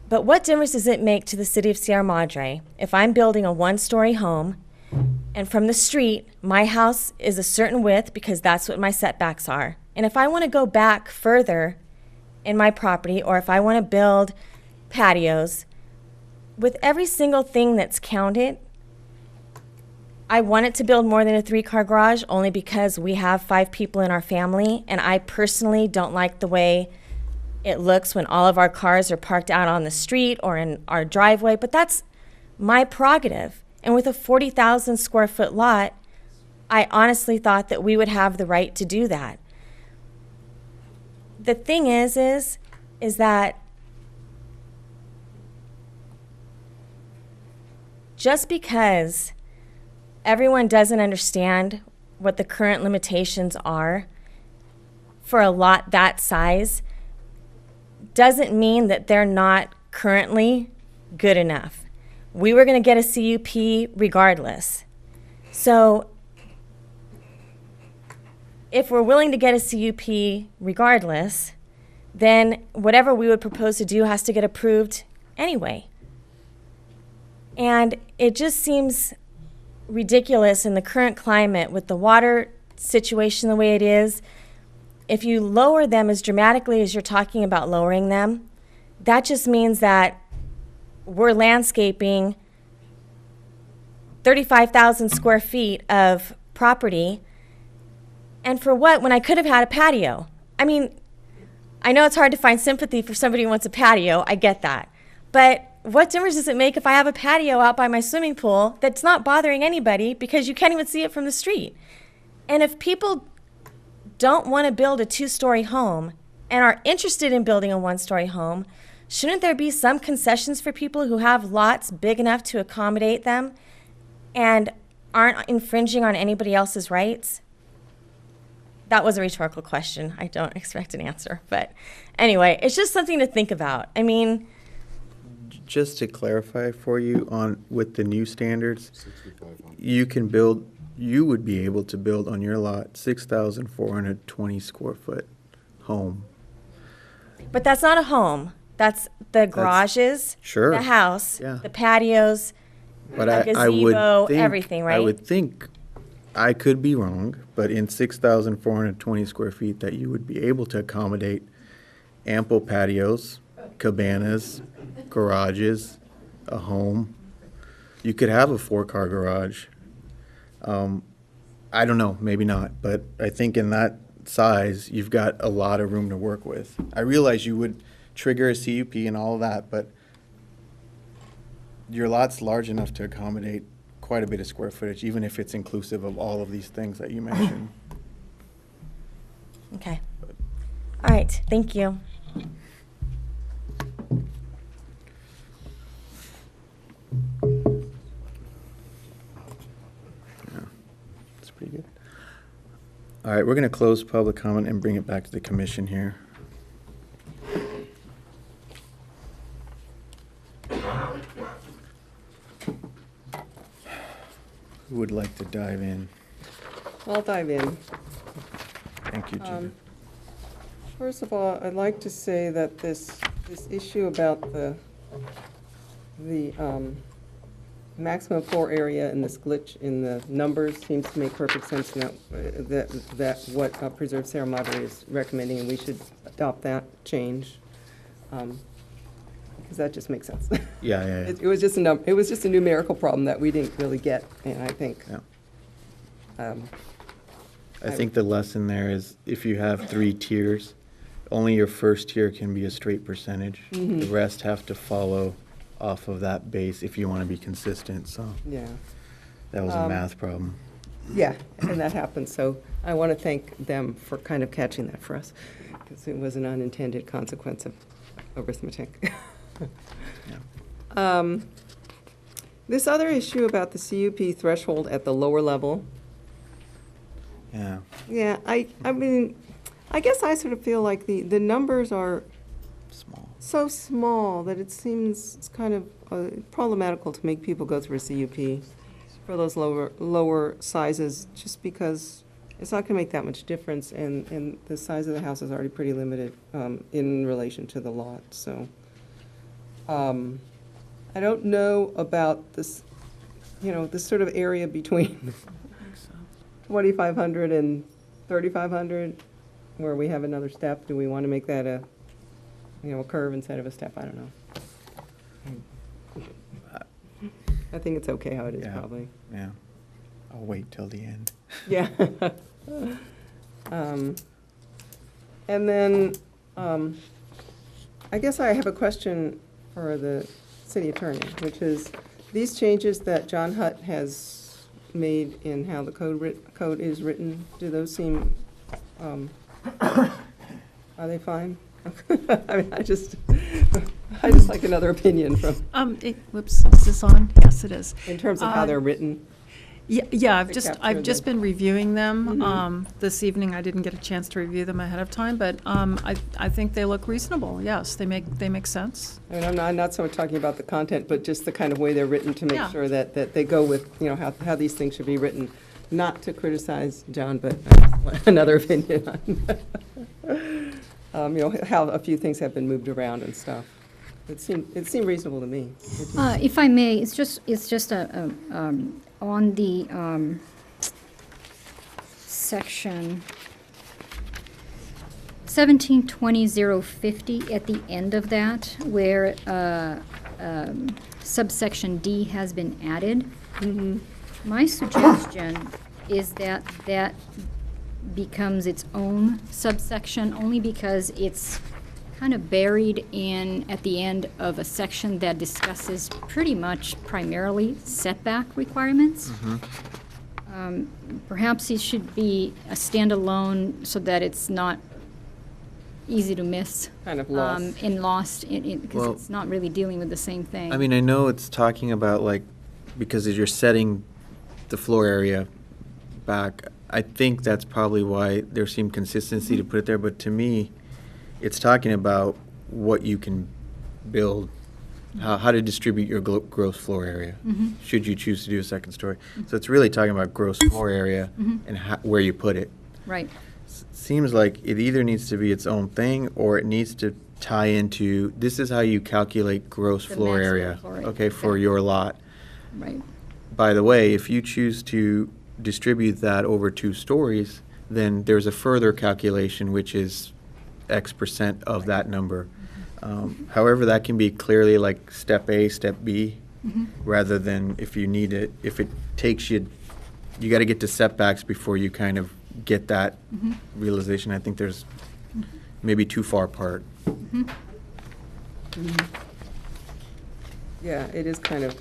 But what difference does it make to the city of Sierra Madre if I'm building a 1-story home and from the street, my house is a certain width because that's what my setbacks are. And if I want to go back further in my property, or if I want to build patios, with every single thing that's counted, I wanted to build more than a 3-car garage only because we have 5 people in our family, and I personally don't like the way it looks when all of our cars are parked out on the street or in our driveway, but that's my prerogative. And with a 40,000 square foot lot, I honestly thought that we would have the right to do that. The thing is that just because everyone doesn't understand what the current limitations are for a lot that size doesn't mean that they're not currently good enough. We were going to get a CUP regardless. So if we're willing to get a CUP regardless, then whatever we would propose to do has to get approved anyway. And it just seems ridiculous in the current climate with the water situation the way it is. If you lower them as dramatically as you're talking about lowering them, that just means that we're landscaping 35,000 square feet of property. And for what, when I could have had a patio? I mean, I know it's hard to find sympathy for somebody who wants a patio. I get that. But what difference does it make if I have a patio out by my swimming pool that's not bothering anybody because you can't even see it from the street? And if people don't want to build a 2-story home and are interested in building a 1-story home, shouldn't there be some concessions for people who have lots big enough to accommodate them and aren't infringing on anybody else's rights? That was a rhetorical question. I don't expect an answer. But anyway, it's just something to think about. I mean, Just to clarify for you with the new standards, you would be able to build on your lot 6,420 square foot home. but that's not a home. That's the garages, Sure. the house, Yeah. the patios, But the I would gazebo, think, everything, right? I would think, I could be wrong, but in 6,420 square feet that you would be able to accommodate ample patios, cabanas, garages, a home. You could have a 4-car garage. I don't know, maybe not, but I think in that size, you've got a lot of room to work with. I realize you would trigger a CUP and all of that, but your lot's large enough to accommodate quite a bit of square footage, even if it's inclusive of all of these things that you mentioned. Okay. All right. Thank you. That's pretty good. All right, we're going to close public comment and bring it back to the commission here. Who would like to dive in? I'll dive in. Thank you, Gina. First of all, I'd like to say that this issue about the maximum floor area and this glitch in the numbers seems to make perfect sense now, that what Preserve Sierra Madre is recommending, and we should adopt that change, because that just makes sense. Yeah. It was just a numerical problem that we didn't really get, and I think. Yeah. I think the lesson there is if you have 3 tiers, only your first tier can be a straight percentage. Mhm. The rest have to follow off of that base if you want to be consistent, so. Yeah. That was a math problem. Yeah, and that happened, so I want to thank them for kind of catching that for us, because it was an unintended consequence of arithmetic. This other issue about the CUP threshold at the lower level, Yeah. yeah, I mean, I guess I sort of feel like the numbers are so small that it seems it's kind of problematical to make people go through a CUP for those lower sizes, just because it's not going to make that much difference, and the size of the house is already pretty limited in relation to the lot. So I don't know about this, this sort of area between 2,500 and 3,500, where we have another step. Do we want to make that a curve instead of a step? I don't know. I think it's okay how it is, Yeah. probably. Yeah. I'll wait till the end. Yeah. And then, I guess I have a question for the city attorney, which is, these changes that John Hutt has made in how the code is written, do those seem, are they fine? I mean, I just like another opinion from, Whoops, is this on? Yes, it is. in terms of how they're written. Yeah, I've to just capture been reviewing them Mhm. this evening. I didn't get a chance to review them ahead of time, but I think they look reasonable. Yes, they make sense. I mean, I'm not so much talking about the content, but just the kind of way they're written to make Yeah. sure that they go with, how these things should be written. Not to criticize John, but another opinion on, how a few things have been moved around and stuff. It seemed reasonable to me. If I may, it's just on the section 1720.050 at the end of that, where subsection D has been added. My suggestion is that that becomes its own subsection, only because it's kind of buried in, at the end of a section that discusses pretty much primarily setback requirements. Perhaps it should be a standalone so that it's not easy to miss. Kind of lost. And lost, because Well, it's not really dealing with the same thing. I mean, I know it's talking about like, because as you're setting the floor area back, I think that's probably why there seemed consistency to put it there, but to me, it's talking about what you can build, how to distribute your gross floor area, should you choose to do a second story. So it's really talking about gross floor area and where you put it. Right. Seems like it either needs to be its own thing or it needs to tie into, this is how you calculate gross The floor maximum area, floor area, okay, for okay. your lot. Right. By the way, if you choose to distribute that over 2 stories, then there's a further calculation, which is X percent of that number. However, that can be clearly like step A, step B, rather than if you need it, if it takes you, you got to get to setbacks before you kind of get that realization. I think there's maybe too far apart. Yeah, it is kind of,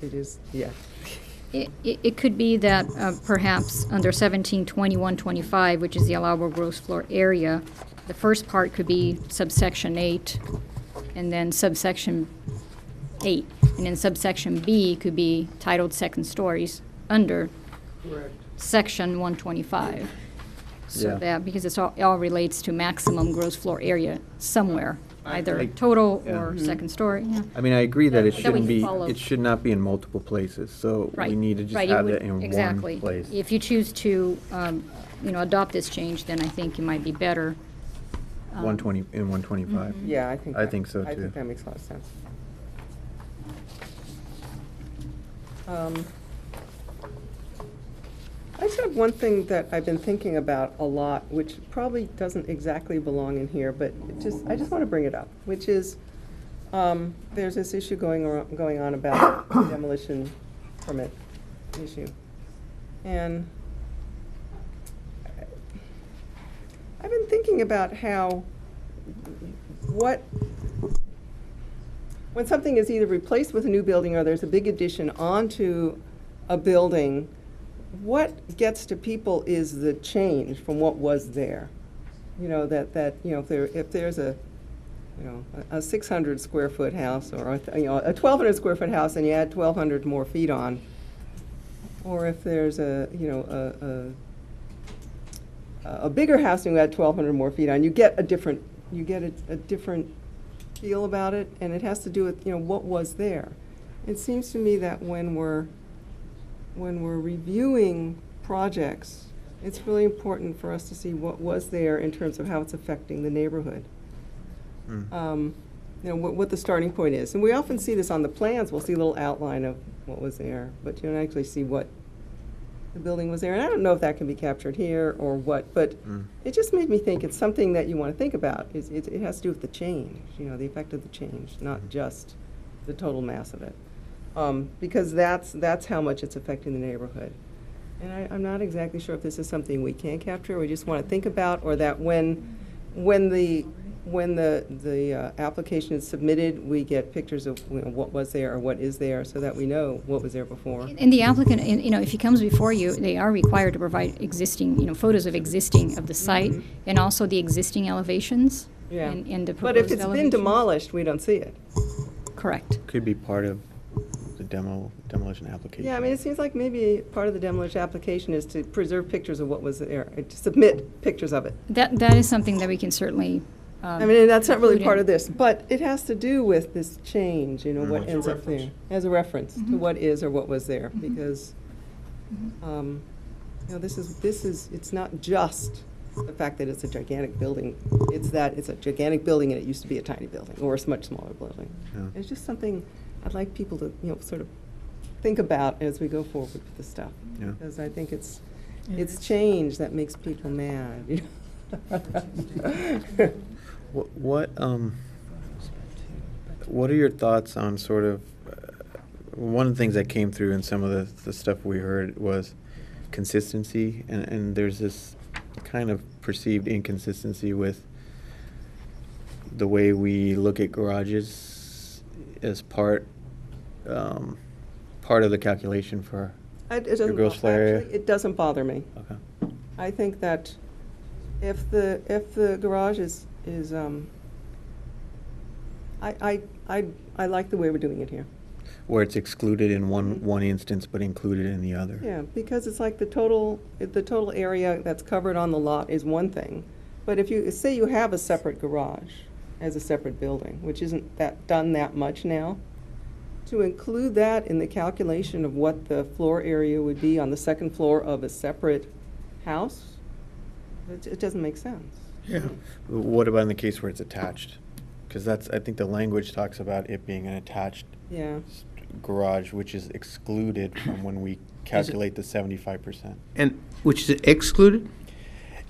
it is, yeah. It could be that perhaps under 172125, which is the allowable gross floor area, the first part could be subsection 8, and then subsection 8. And then subsection B could be titled second stories under section 125. So Yeah. that, because it all relates to maximum gross floor area somewhere, either Like- total yeah. or second story, yeah. I mean, I agree that it That we shouldn't can be, follow. it should not be in multiple places, so we Right. need to just Right, you have would- it in exactly. one place. If you choose to, adopt this change, then I think it might be better. 120, in 125. Yeah, I think. I that- think so, I too. think that makes a lot of sense. I just have one thing that I've been thinking about a lot, which probably doesn't exactly belong in here, but I just want to bring it up, which is, there's this issue going on about the demolition permit issue. And I've been thinking about how, when something is either replaced with a new building or there's a big addition onto a building, what gets to people is the change from what was there. You know, if there's a 600 square foot house or a 1,200 square foot house and you add 1,200 more feet on, or if there's a bigger house and you add 1,200 more feet on, you get a different feel about it, and it has to do with what was there. It seems to me that when we're reviewing projects, it's really important for us to see what was there in terms of how it's affecting the neighborhood. What the starting point is. And we often see this on the plans. We'll see a little outline of what was there, but you don't actually see what the building was there. And I don't know if that can be captured here or what, but it just made me think it's something that you want to think about. It has to do with the change, the effect of the change, not just the total mass of it. Because that's how much it's affecting the neighborhood. And I'm not exactly sure if this is something we can capture, or we just want to think about, or that when the application is submitted, we get pictures of what was there or what is there, so that we know what was there before. And the applicant, if he comes before you, they are required to provide existing, photos of the site, and also the existing elevations. Yeah. And the But if proposed it's been elevations. demolished, we don't see it. Correct. Could be part of the demolition application. Yeah, I mean, it seems like maybe part of the demolition application is to preserve pictures of what was there, to submit pictures of it. That is something that we can certainly. I mean, that's not really include part in- of this, but it has to do with this change, what As a ends up reference. there, as a reference to what is or what was there, because, it's not just the fact that it's a gigantic building, it's that it's a gigantic building and it used to be a tiny building, or a much smaller building. Yeah. It's just something I'd like people to, sort of think about as we go forward with this stuff. Yeah. Because I think it's change that makes people mad. What are your thoughts on sort of, one of the things that came through in some of the stuff we heard was consistency, and there's this kind of perceived inconsistency with the way we look at garages as part of the calculation for It your doesn't, gross floor area? actually, it doesn't bother me. Okay. I think that if the garage is, I like the way we're doing it here. Where it's excluded in one instance but included in the other. Yeah, because it's like the total area that's covered on the lot is one thing. But if you, say you have a separate garage as a separate building, which isn't done that much now, to include that in the calculation of what the floor area would be on the second floor of a separate house, it doesn't make sense. Yeah. What about in the case where it's attached? Because I think the language talks about it being an attached Yeah. garage, which is excluded from when we calculate the 75%. And which is excluded?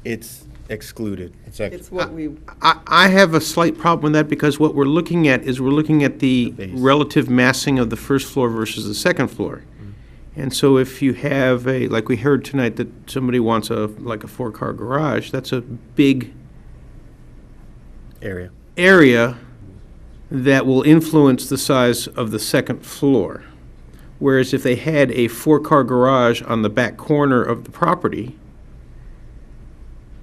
It's excluded. It's what we, I have a slight problem with that because what we're looking at is we're looking at the relative massing of the first floor versus the second floor. And so if you have like we heard tonight, that somebody wants like a 4-car garage, that's a big area that will influence the size of the second floor. Whereas if they had a 4-car garage on the back corner of the property,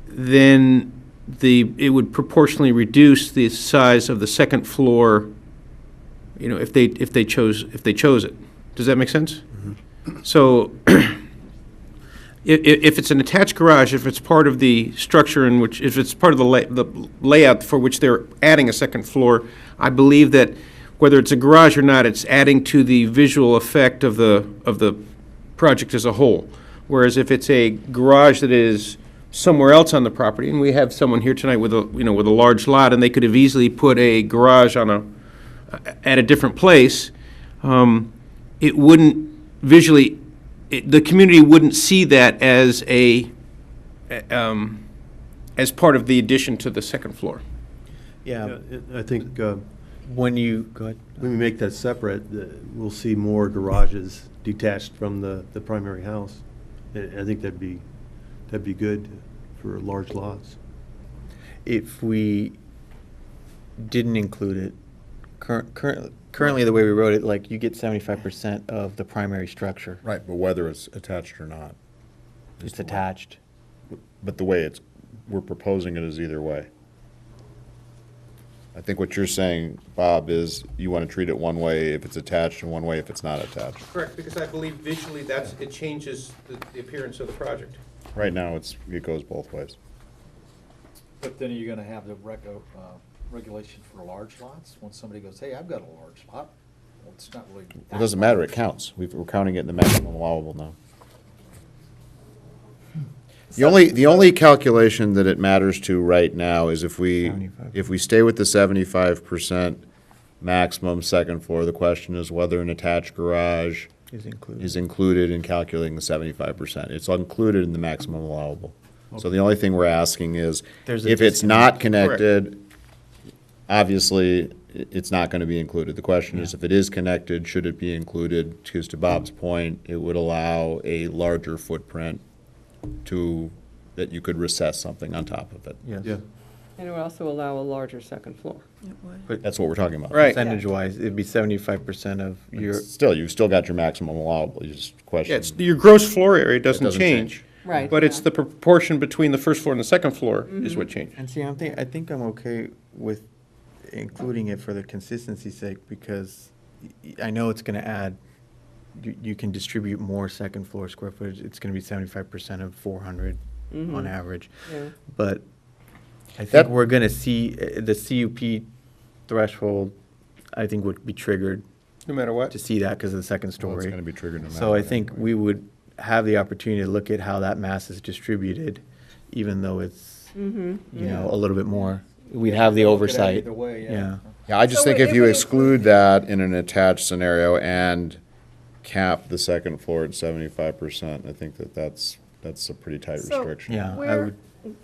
then it would proportionally reduce the size of the second floor, you know, if they chose it. Does that make sense? So if it's an attached garage, if it's part of the structure in which, if it's part of the layout for which they're adding a second floor, I believe that whether it's a garage or not, it's adding to the visual effect of the project as a whole. Whereas if it's a garage that is somewhere else on the property, and we have someone here tonight with a large lot, and they could have easily put a garage at a different place, it wouldn't visually, the community wouldn't see that as as part of the addition to the second floor. Yeah. I think when you, go ahead. When we make that separate, we'll see more garages detached from the primary house. And I think that'd be good for large lots. If we didn't include it, currently the way we wrote it, like you get 75% of the primary structure. Right, but whether it's attached or not. It's attached. But the way we're proposing it is either way. I think what you're saying, Bob, is you want to treat it one way if it's attached and one way if it's not attached. Correct, because I believe visually it changes the appearance of the project. Right now, it goes both ways. But then are you gonna have the regulation for large lots? When somebody goes, hey, I've got a large lot, well, it's not really. It doesn't matter, it counts. We're counting it in the maximum allowable now. The only calculation that it matters to right now is if we stay with the 75% maximum second floor, the question is whether an attached garage is included in calculating the 75%. It's included in the maximum allowable. So the only thing we're asking is, if it's not connected, obviously, it's not going to be included. The question is, if it is connected, should it be included? Because to Bob's point, it would allow a larger footprint that you could recess something on top of it. Yes. Yeah. and it would also allow a larger second floor. But That's what we're talking about. right. Percentage-wise, it'd be 75% of your. You've still got your maximum allowable. You just question. Yeah, your gross floor area doesn't change. Right. But it's the proportion between the first floor and the second floor is what changed. And see, I think I'm okay with including it for the consistency's sake, because I know it's gonna add, you can distribute more second floor square footage. It's gonna be 75% of 400 on average. Yeah. But I think we're gonna see the CUP threshold, I think, would be triggered No matter what. to see that because of the second story. Well, it's gonna be triggered no matter So I what think we would have the opportunity to look at how that mass is distributed, even though it's, you know, a little bit more. We'd have the oversight. Either way, Yeah. Yeah, I just think if you exclude that in an attached scenario and cap the second floor at 75%, I think that's a pretty tight So, restriction. Yeah, I Where, would,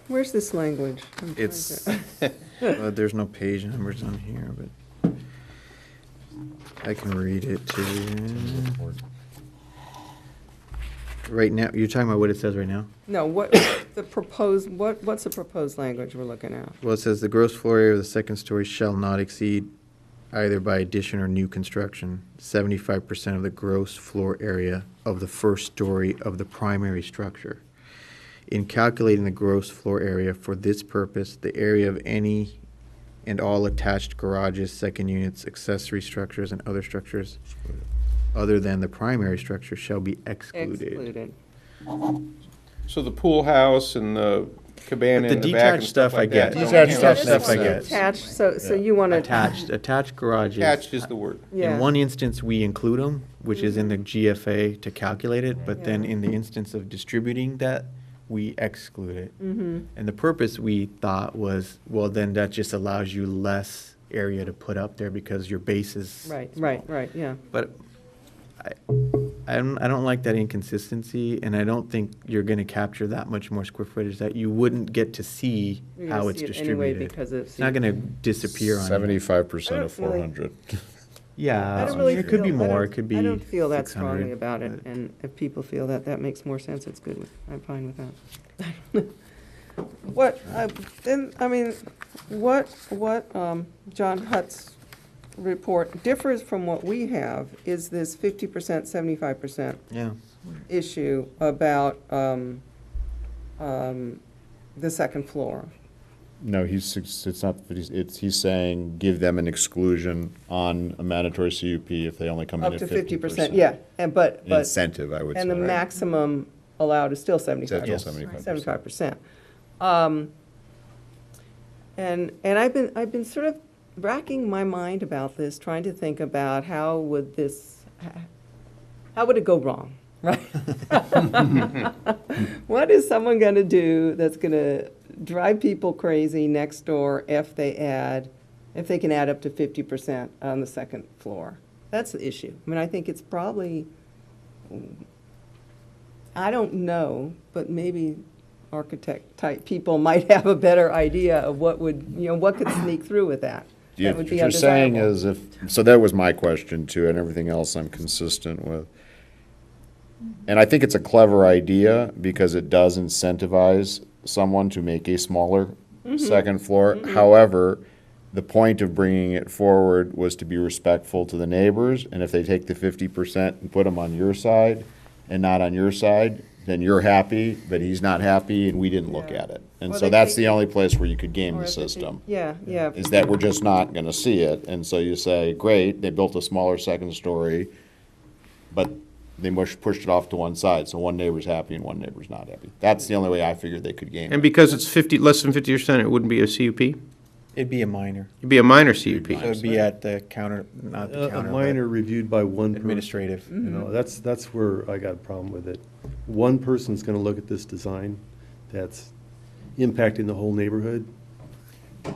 where's this language? I'm trying it's, to- there's no page numbers on here, but I can read it to you. Right now, you're talking about what it says right now? No, what's the proposed language we're looking at? Well, it says the gross floor area of the second story shall not exceed, either by addition or new construction, 75% of the gross floor area of the first story of the primary structure. In calculating the gross floor area for this purpose, the area of any and all attached garages, second units, accessory structures, and other structures other than the primary structure shall be excluded. So the pool house and the cabana But in the the back and detached stuff stuff I like get. that. Detached don't stuff I count. get. Attached, so you want to. Attached garages. Attached is the word. Yeah. In one instance, we include them, which is in the GFA to calculate it, but then Yeah. in the instance of distributing that, we exclude it. Mhm. And the purpose, we thought, was, well, then that just allows you less area to put up there because your base is Right, yeah. But I don't like that inconsistency, and I don't think you're gonna capture that much more square footage that you wouldn't get to see You're gonna how it's see it anyway distributed. because of It's not gonna disappear on you. 75% of I don't really- 400. Yeah, I don't really it could be feel- I more, don't- it could be I don't feel that 600, strongly about it, but- and if people feel that that makes more sense, it's good, I'm fine with that. What, John Hutt's report differs from what we have is this 50%, 75% Yeah. issue about the second floor. No, it's not, he's saying give them an exclusion on a mandatory CUP if they only come in Up at to 50%. yeah, and but. An incentive, I would say. And the right? maximum allowed is still 75%. Still 75%. 75%. And I've been sort of racking my mind about this, trying to think about how would it go wrong, right? What is someone going to do that's going to drive people crazy next door if they can add up to 50% on the second floor? That's the issue. I mean, I think it's probably, I don't know, but maybe architect-type people might have a better idea of what could sneak through with that. Yeah, That would what be you're saying undesirable. is so that was my question too, and everything else I'm consistent with. And I think it's a clever idea because it does incentivize someone to make a smaller second floor. However, the point of bringing it forward was to be respectful to the neighbors, and if they take the 50% and put them on your side and not on your side, then you're happy, but he's not happy, and we didn't look at it. And Or so they that's take- the only place where you could game Or the if they take- system. Yeah. Is that we're just not gonna see it, and so you say, great, they built a smaller second story, but they pushed it off to one side, so one neighbor's happy and one neighbor's not happy. That's the only way I figured they could game it. And because it's less than 50%, it wouldn't be a CUP? It'd be a minor. It'd be a minor CUP. So it'd be at the counter, not the A counter, minor reviewed by one person. administrative. You know, that's where I got a problem with it. One person's gonna look at this design that's impacting the whole neighborhood. You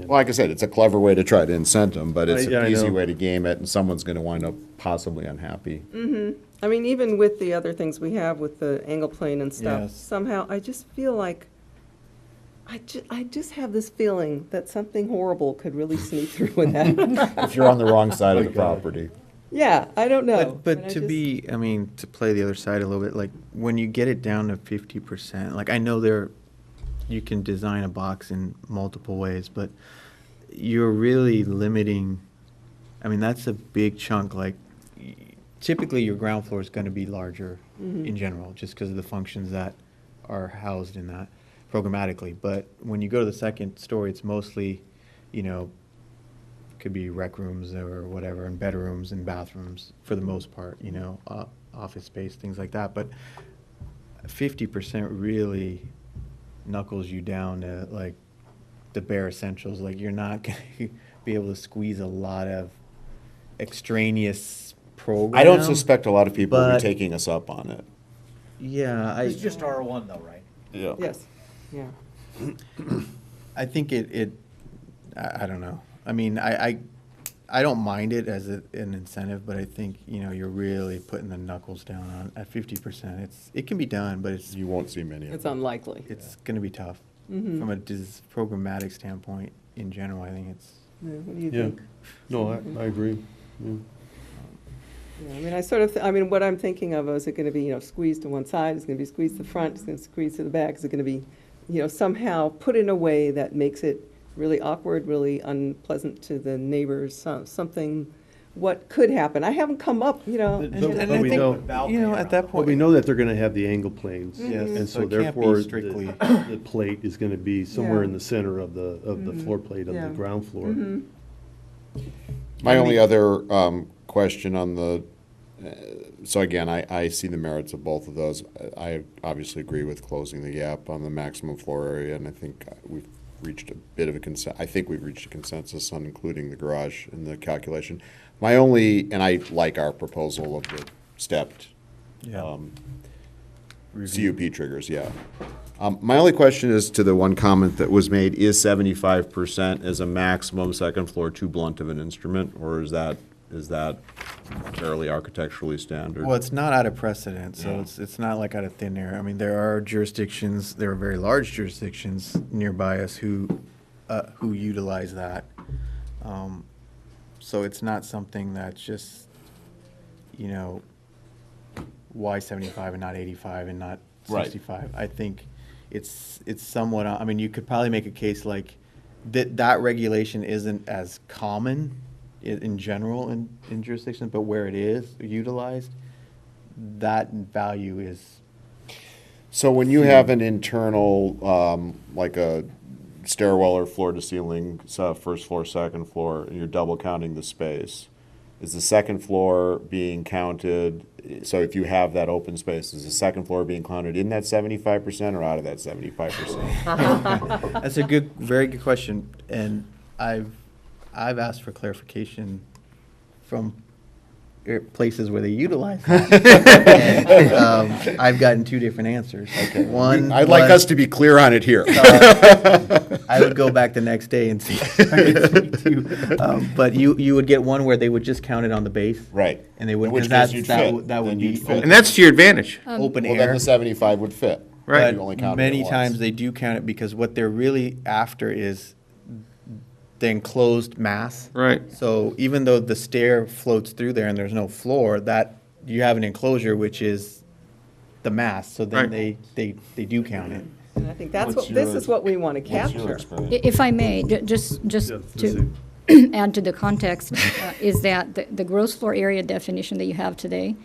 know, Well, like I said, it's a clever way to try to incent them, but it's Yeah, an I easy know. way to game it, and someone's gonna wind up possibly unhappy. I mean, even with the other things we have with the angle plane and stuff, Yes. somehow I just feel like, I just have this feeling that something horrible could really sneak through with that. If you're on the wrong side of the property. Yeah, I don't know. But I to just- be, I mean, to play the other side a little bit, like, when you get it down to 50%, like, I know you can design a box in multiple ways, but you're really limiting, I mean, that's a big chunk, like, typically your ground floor is gonna be larger in general, just because of the functions that are housed in that programmatically. But when you go to the second story, it's mostly, could be rec rooms or whatever, and bedrooms and bathrooms for the most part, office space, things like that. But 50% really knuckles you down to like the bare essentials. Like you're not going to be able to squeeze a lot of extraneous program. I don't suspect a lot of people will be but- taking us up on it. Yeah, It's just R1 though, right? Yeah. Yes, yeah. I think I don't know. I mean, I don't mind it as an incentive, but I think, you're really putting the knuckles down on at 50%. It can be done, but You won't see many of It's them. unlikely. it's going to be tough. From a programmatic standpoint in general, I think it's. Yeah, what do you Yeah. think? No, I agree. Yeah, I mean, I sort of, I mean, what I'm thinking of, is it going to be, squeezed to one side, is it going to be squeezed to the front, is it going to squeeze to the back, is it going to be, somehow put in a way that makes it really awkward, really unpleasant to the neighbors, something, what could happen? I haven't come up, But and I we think, know, at that But point. we know that they're gonna have the angle planes. Yes, And so so it can't be therefore, strictly- the plate is gonna be somewhere Yeah. in the center of the floor plate of Yeah. the ground floor. Mhm. My only other question on the, so again, I see the merits of both of those. I obviously agree with closing the gap on the maximum floor area, and I think we've reached a bit of a I think we've reached a consensus on including the garage in the calculation. My only, and I like our proposal of the stepped CUP triggers, yeah. My only question is to the one comment that was made, is 75% as a maximum second floor too blunt of an instrument, or is that fairly architecturally standard? Well, it's not out of precedent, so it's not like out of thin air. I mean, there are jurisdictions, there are very large jurisdictions nearby us who utilize that. So it's not something that's just, why 75 and not 85 and not Right. 65? I think it's somewhat, I mean, you could probably make a case like that regulation isn't as common in general in jurisdictions, but where it is utilized, that value is. So when you have an internal, like a stairwell or floor to ceiling, so first floor, second floor, and you're double counting the space, is the second floor being counted, so if you have that open space, is the second floor being counted in that 75% or out of that 75%? That's a very good question, and I've asked for clarification from places where they utilize that. And, I've gotten two different answers. Okay. One, I'd like us to be clear on it here. I would go back the next day and see. But you would get one where they would just count it on the base. Right. And they would, In which because case you'd that fit. would Then be. you'd fit. And that's to your advantage. Open Well, air. then the 75 would fit. Right. You only counted Many it once. times they do count it because what they're really after is the enclosed mass. Right. So even though the stair floats through there and there's no floor, that you have an enclosure which is the mass. So then Right. they do count it. And I think this is what we want to capture. If I may, just Yeah, to add to the context, is that the gross floor area definition that you have today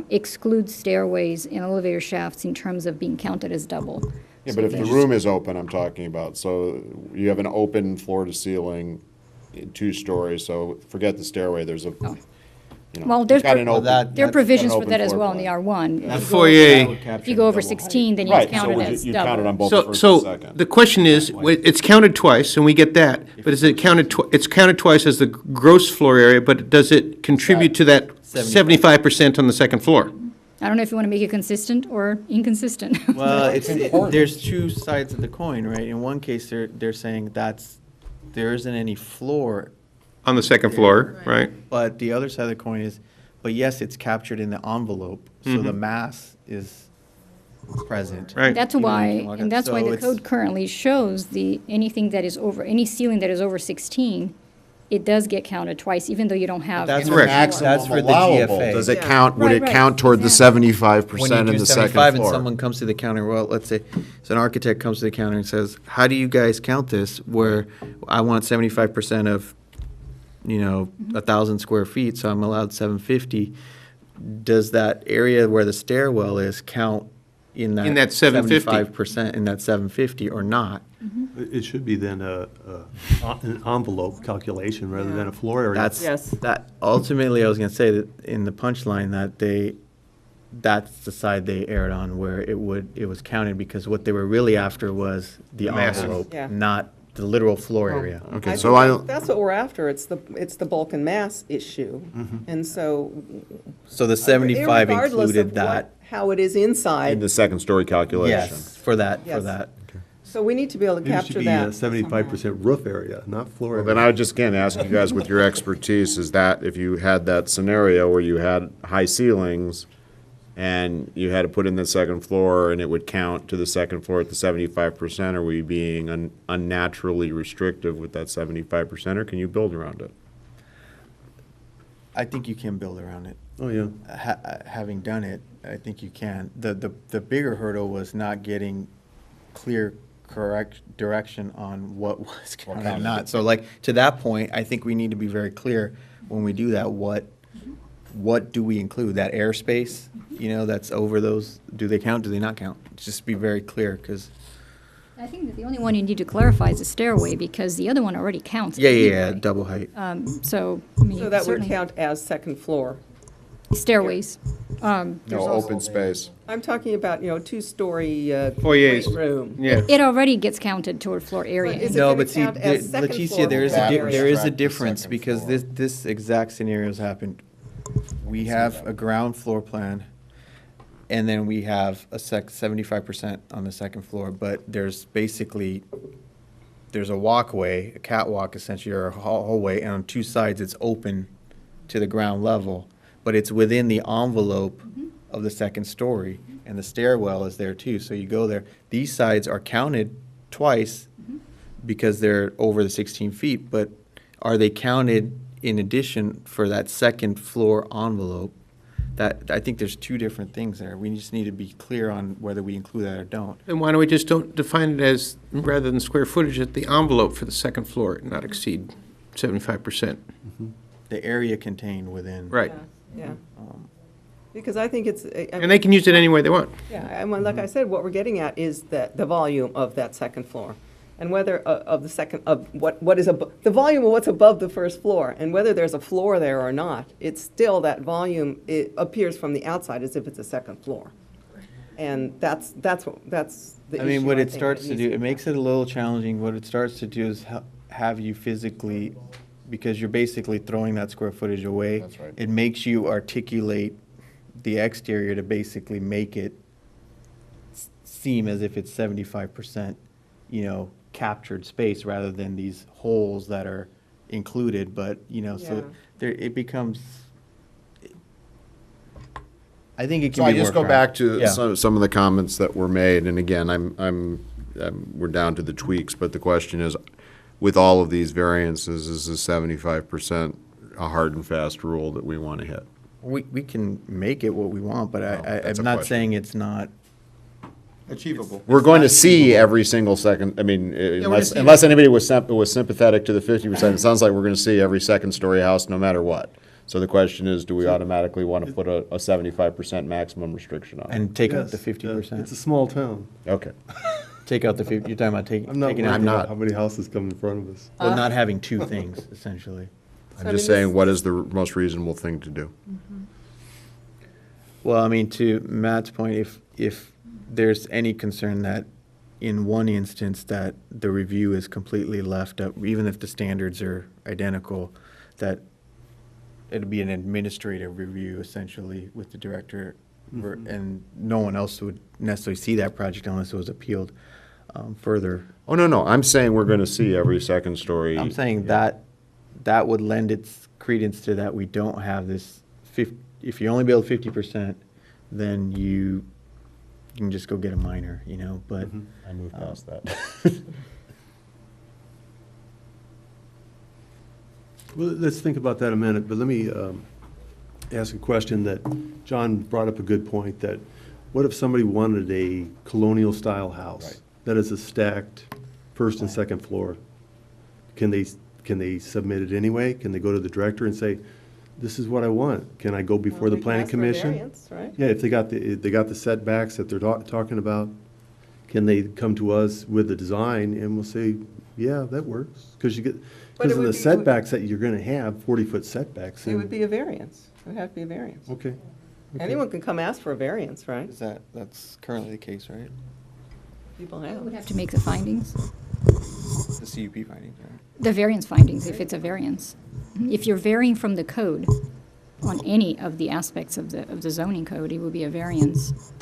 excludes stairways and elevator shafts in terms of being counted as double. Yeah, So but if the there's- room is open, I'm talking about, so you have an open floor to ceiling, 2 stories, so forget the stairway, there's a, Well, there's, you've got an open. there are provisions an for that open as floor well in the plan. R1. The If you go foyer. over- If you go over 16, then you Right, count so it as you count it on double. both the So, first and so second. the question is, it's counted twice, and we get that, but is it counted, it's counted twice as the gross floor area, but does it contribute to that 75% on the second floor? I don't know if you want to make it consistent or inconsistent. Well, there's two sides of the coin, right? In one case, they're saying there isn't any floor, On the second floor, right? but the other side of the coin is, but yes, it's captured in the envelope, so the mass is present. Right. That's Even though you why, can walk and up. that's why So the it's- code currently shows anything that is over, any ceiling that is over 16, it does get counted twice, even though you don't have. That's The Correct. maximum That's for the allowable, GFA. does it Yeah. count, would Right, it right, count toward the exactly. 75% in the second 75 and floor? someone comes to the counter, well, let's say, so an architect comes to the counter and says, how do you guys count this? Where I want 75% of, 1,000 square feet, so I'm allowed 750. Does that area where the stairwell is count in that 750? 75% in that 750 or not? It should be then an envelope calculation rather than a floor area. Yes. That, ultimately, I was gonna say that in the punchline that that's the side they erred on where it was counted because what they were really after was the mass. envelope, Yeah. not the literal floor area. Okay, I so think I, that's what we're after. It's the bulk and mass issue. And so. So the 75 irregardless included of that, how it is in inside, the second story calculation. yes, for that. Yes. so we need to be able to Maybe it should capture be that. 75% roof area, not floor Well, area. then I would just, again, ask you guys with your expertise, is that if you had that scenario where you had high ceilings and you had to put in the second floor and it would count to the second floor at the 75%, are we being unnaturally restrictive with that 75%, or can you build around it? I think you can build around it. Oh, yeah. Having done it, I think you can. The bigger hurdle was not getting clear, correct direction on what was counted and not. So like, to that point, I think we need to be very clear when we do that, what do we include? That airspace, you know, that's over those, do they count, do they not count? Just be very clear, because. I think that the only one you need to clarify is the stairway, because the other one already counts. Yeah, anyway. double height. So, I mean, So that would certainly- count as second floor. Stairways. No, open space. I'm talking about, you know, two-story Foyers. great room. Yeah. It already gets counted toward floor area. But is it No, gonna but see, count as second Leticia, floor there is floor a area? there is a Subtract the difference, second because floor. this exact scenario has happened. We have a ground floor plan, and then we have a 75% on the second floor, but there's a walkway, a catwalk essentially, or a hallway, and on two sides it's open to the ground level, but it's within the envelope of the second story, and the stairwell is there too, so you go there. These sides are counted twice because they're over the 16 feet, but are they counted in addition for that second floor envelope? That, I think there's two different things there. We just need to be clear on whether we include that or don't. Then why don't we just don't define it as, rather than square footage, at the envelope for the second floor, not exceed 75%? The area contained within. Right. Yeah. Because I think it's. And they can use it any way they want. Yeah, and like I said, what we're getting at is the volume of that second floor. And whether, of the second, of what is, the volume of what's above the first floor, and whether there's a floor there or not, it's still that volume, it appears from the outside as if it's a second floor. And that's the issue. I mean, what I it think starts that to needs do, it makes it a little challenging. What it starts to do is have you physically, because you're basically throwing that square footage away. That's right. It makes you articulate the exterior to basically make it seem as if it's 75%, you know, captured space rather than these holes that are included, but, you know, Yeah. so there, it becomes, I think it can So be I just worked go back around. to Yeah. some of the comments that were made, and again, we're down to the tweaks, but the question is, with all of these variances, is the 75% a hard and fast rule that we want to hit? We can make it what we want, but that's a I'm not question. saying it's not. Achievable. We're going to see every single second, I mean, unless, see unless anybody was sympathetic to the 50%, it sounds like we're going to see every second-story house no matter what. So the question is, do we automatically want to put a 75% maximum restriction on it? And take out the Yes, 50%. It's a small town. Okay. Take out the 50, you're talking about taking I'm not taking worried out. about how many houses come in front of us. Well, not having two things, essentially. I'm just saying, what is the most reasonable thing to do? Well, I mean, to Matt's point, if there's any concern that in one instance that the review is completely left up, even if the standards are identical, that it'd be an administrative review essentially with the director, and no one else would necessarily see that project unless it was appealed further. Oh, no, I'm saying we're going to see every second story. I'm saying that would lend its credence to that we don't have this, if you only build 50%, then you can just go get a minor, you know, but. I moved past that. Well, let's think about that a minute, but let me ask a question that John brought up a good point, that what if somebody wanted a colonial-style house? Right. That is a stacked first and second floor? Can they submit it anyway? Can they go to the director and say, this is what I want? Can I go before the They can planning ask for a commission? variance, right? Yeah, if they got the setbacks that they're talking about, can they come to us with the design and we'll say, yeah, that works? Because But because it of would the be- setbacks that you're gonna have, 40-foot setbacks. It would be a variance. It would have to be a variance. Okay. Anyone can come ask for a variance, right? That's currently the case, right? People We would have. have to make the findings, The CUP findings, right? the variance findings, if it's a variance. If you're varying from the code on any of the aspects of the zoning code, it would be a variance.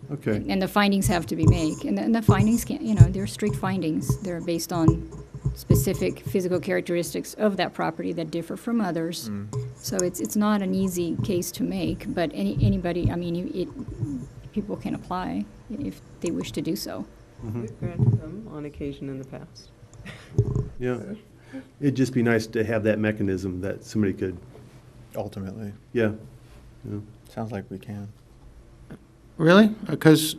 Okay. And the findings have to be made. And the findings can't, you know, they're strict findings. They're based on specific physical characteristics of that property that differ from others. So it's not an easy case to make, but anybody, I mean, people can apply if they wish to do so. We've granted them on occasion in the past. Yeah. It'd just be nice to have that mechanism that somebody could ultimately. Yeah. Yeah. Sounds like we can. Really? Because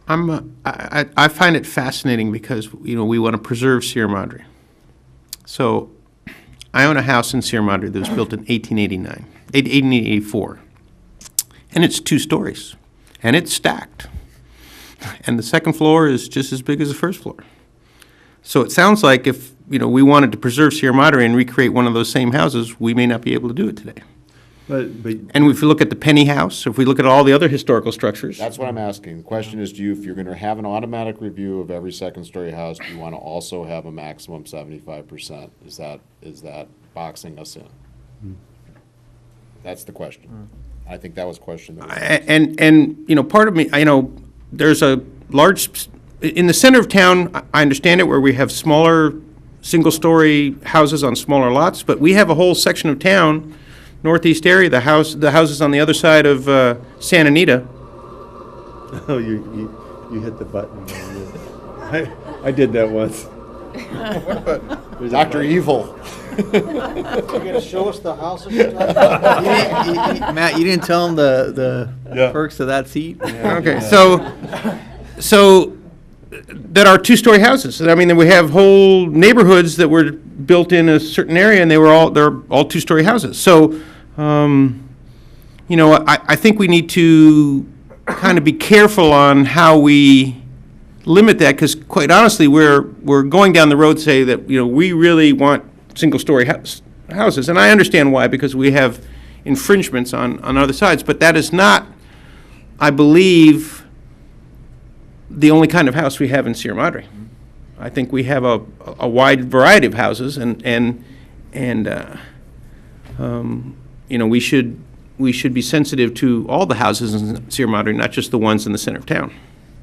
I find it fascinating because, we want to preserve Sierra Madre. So I own a house in Sierra Madre that was built in 1884. And it's 2 stories. And it's stacked. And the second floor is just as big as the first floor. So it sounds like if, we wanted to preserve Sierra Madre and recreate one of those same houses, we may not be able to do it today. But And if we look at the Penny House, if we look at all the other historical structures. That's what I'm asking. The question is, if you're gonna have an automatic review of every second-story house, do you wanna also have a maximum 75%? Is that boxing us in? That's the question. I think that was a question that was asked. And part of me, there's a large, in the center of town, I understand it, where we have smaller, single-story houses on smaller lots, but we have a whole section of town, northeast area, the houses on the other side of Santa Anita. Oh, you hit the button. I did that once. Dr. Evil. You're gonna show us the houses you're talking about? Matt, you didn't tell him the perks of that seat? Okay, so that are 2-story houses. I mean, we have whole neighborhoods that were built in a certain area, and they're all 2-story houses. So, I think we need to kind of be careful on how we limit that, because quite honestly, we're going down the road, say that, we really want single-story houses. And I understand why, because we have infringements on other sides, but that is not, I believe, the only kind of house we have in Sierra Madre. I think we have a wide variety of houses, and we should be sensitive to all the houses in Sierra Madre, not just the ones in the center of town.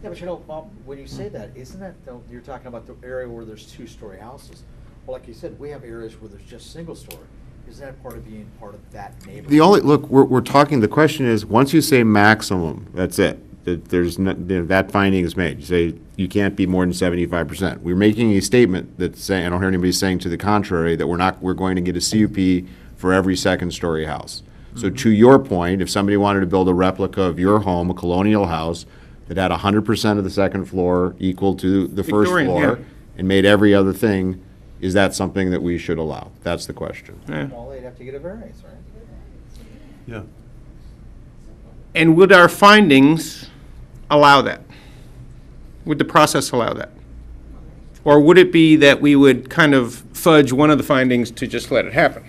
Yeah, but Bob, when you say that, isn't that, you're talking about the area where there's 2-story houses? Well, like you said, we have areas where there's just single-story. Isn't that part of being part of that neighborhood? We're talking, the question is, once you say maximum, that's it. There's that finding is made. You say you can't be more than 75%. We're making a statement that's saying, I don't hear anybody saying to the contrary, that we're going to get a CUP for every second-story house. So to your point, if somebody wanted to build a replica of your home, a colonial house, that had 100% of the second floor equal to the first Victorian, floor, yeah. and made every other thing, is that something that we should allow? That's the question. Yeah. Well, they'd have to get a variance, right? Yeah. And would our findings allow that? Would the process allow that? Or would it be that we would kind of fudge one of the findings to just let it happen?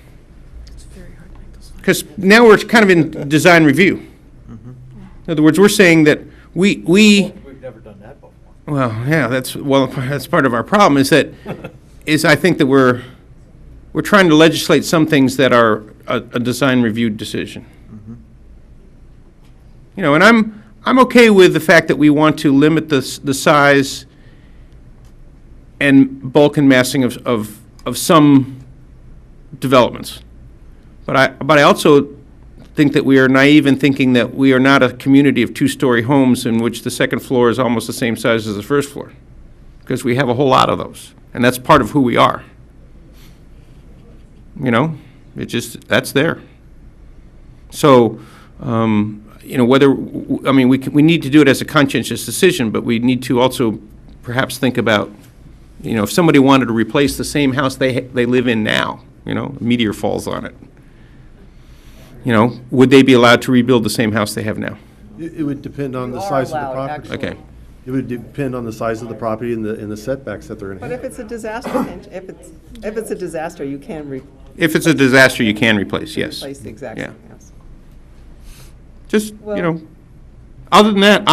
Because now we're kind of in design review. In other words, we're saying that we We've never done that before. well, yeah, that's part of our problem, is I think that we're trying to legislate some things that are a design review decision. And I'm okay with the fact that we want to limit the size and bulk and massing of some developments. But I also think that we are naive in thinking that we are not a community of 2-story homes in which the second floor is almost the same size as the first floor, because we have a whole lot of those, and that's part of who we are. That's there. So, whether, we need to do it as a conscientious decision, but we need to also perhaps think about, if somebody wanted to replace the same house they live in now, a meteor falls on it. Would they be allowed to rebuild the same house they have now? It would depend on the size of the property. Okay. It would depend on the size of the property and the setbacks that they're going to But have. if it's a disaster, if it's a disaster, you can If it's a disaster, you can replace, yes. replace the exact Yeah. same house. Just, Well- other than that,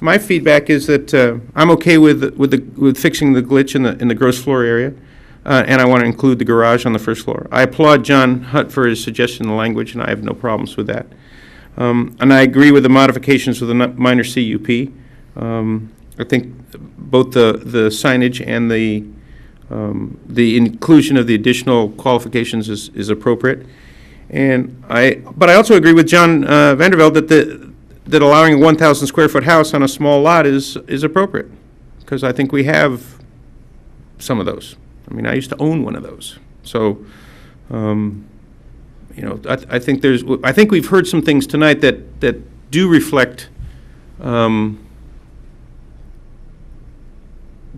my feedback is that I'm okay with fixing the glitch in the gross floor area, and I want to include the garage on the first floor. I applaud John Hutt for his suggestion of the language, and I have no problems with that. And I agree with the modifications with the minor CUP. I think both the signage and the inclusion of the additional qualifications is appropriate. But I also agree with John Vandervelde that allowing a 1,000 square foot house on a small lot is appropriate, because I think we have some of those. I used to own one of those. So You know, I think I think we've heard some things tonight that do reflect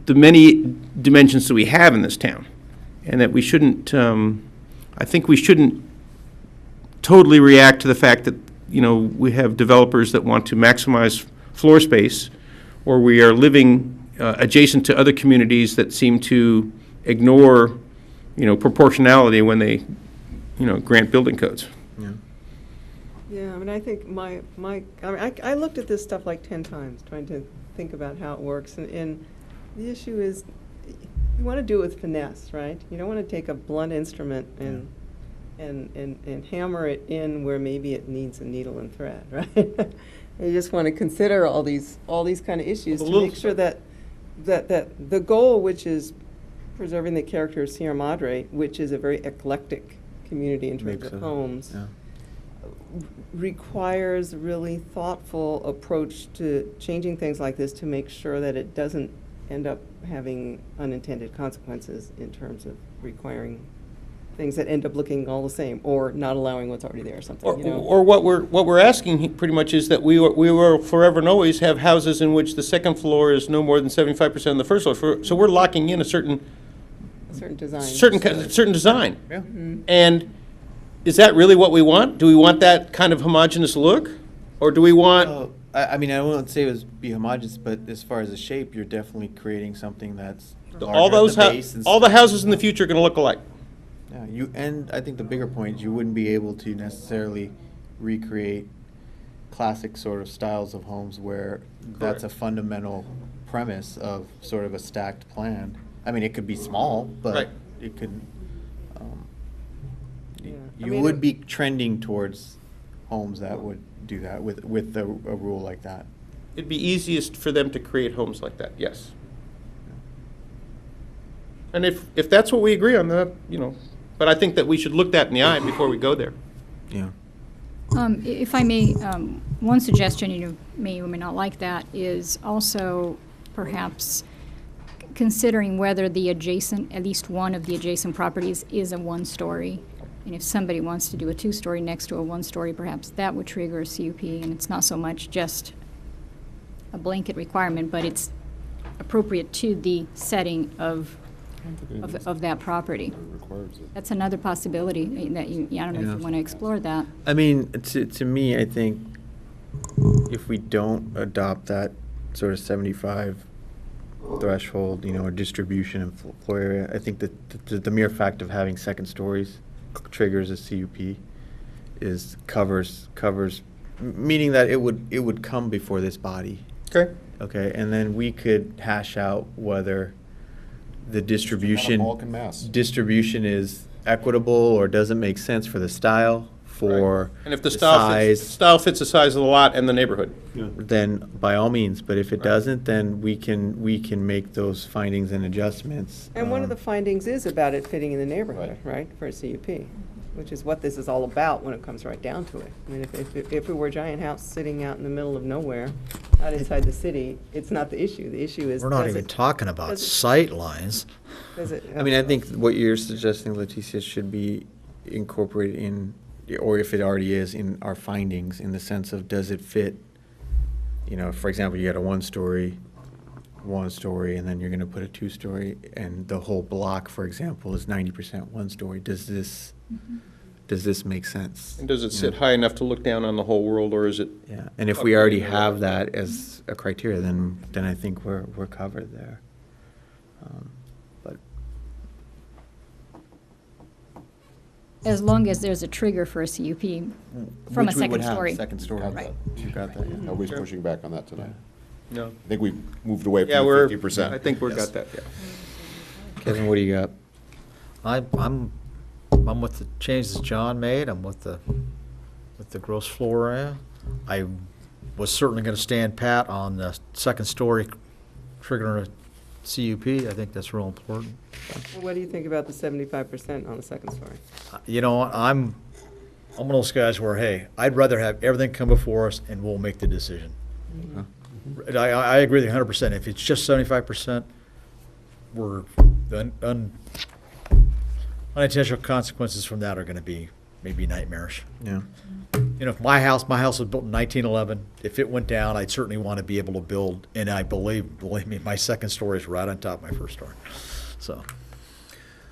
the many dimensions that we have in this town, and that we shouldn't, I think we shouldn't totally react to the fact that, you know, we have developers that want to maximize floor space, or we are living adjacent to other communities that seem to ignore, you know, proportionality when they, you know, grant building codes. Yeah, I mean, I think I mean, I looked at this stuff like 10 times, trying to think about how it works, and the issue is, you want to do it with finesse, right? You don't want to take a blunt instrument and hammer it in where maybe it needs a needle and thread, right? You just want to consider all these kind of issues to make sure that the goal, which is preserving the character of Sierra Madre, which is a very eclectic community in terms of homes, requires a really thoughtful approach to changing things like this to make sure that it doesn't end up having unintended consequences in terms of requiring things that end up looking all the same, or not allowing what's already there or something. Or, you know? or what we're asking pretty much is that we will forever and always have houses in which the second floor is no more than 75% of the first floor. So we're locking in a certain design. Certain design. Yeah. Mm-hmm. And is that really what we want? Do we want that kind of homogeneous look, or do we want? I mean, I won't say it was be homogeneous, but as far as the shape, you're definitely creating something that's All those all the houses in the future are going to look alike. Yeah, and I think the bigger point is you wouldn't be able to necessarily recreate classic sort of styles of homes where that's a fundamental premise of sort of a stacked plan. I mean, it could be small, but it could. You would be trending towards homes that would do that with a rule like that. It'd be easiest for them to create homes like that. Yes. And if that's what we agree on, you know. But I think that we should look that in the eye before we go there. Yeah. If I may, one suggestion, you may or may not like that, is also perhaps considering whether the adjacent, at least one of the adjacent properties is a one-story. And if somebody wants to do a two-story next to a one-story, perhaps that would trigger a CUP, and it's not so much just a blanket requirement, but it's appropriate to the setting of that property. That's another possibility that I don't know if you want to explore that. I mean, to me, I think if we don't adopt that sort of 75 threshold, you know, or distribution in floor area, I think that the mere fact of having second stories triggers a CUP covers, meaning that it would come before this body. Okay, and then we could hash out whether the distribution is equitable or doesn't make sense for the style, for and if the style fits the size of the lot and the neighborhood, then by all means. But if it doesn't, then we can make those findings and adjustments. And one of the findings is about it fitting in the neighborhood, right, for a CUP, which is what this is all about when it comes right down to it. I mean, if it were a giant house sitting out in the middle of nowhere, out inside the city, it's not the issue. The issue is, we're not even talking about sight lines. I mean, I think what you're suggesting, Leticia, should be incorporated in, or if it already is, in our findings, in the sense of, does it fit? You know, for example, you got a one story, and then you're going to put a two-story, and the whole block, for example, is 90% one story. Does this make sense? And does it sit high enough to look down on the whole world, or is it? Yeah, and if we already have that as a criteria, then I think we're covered there. But As long as there's a trigger for a CUP from a second story. Second story. Right. You got that, yeah. Nobody's pushing back on that tonight. No. I think we've moved away Yeah, from we're. the 50%. I think we've got that. Yeah. Kevin, what do you got? I'm with the changes John made. I'm with the gross floor area. I was certainly going to stand pat on the second story triggering a CUP. I think that's real important. Well, what do you think about the 75% on the second story? You know, I'm one of those guys where, hey, I'd rather have everything come before us and we'll make the decision. Mm-hmm. I agree with you 100%. If it's just 75%, we're unintentional consequences from that are gonna be maybe nightmarish. Yeah. You know, if my house was built in 1911, if it went down, I'd certainly want to be able to build, and I believe me, my second story is right on top of my first story. So,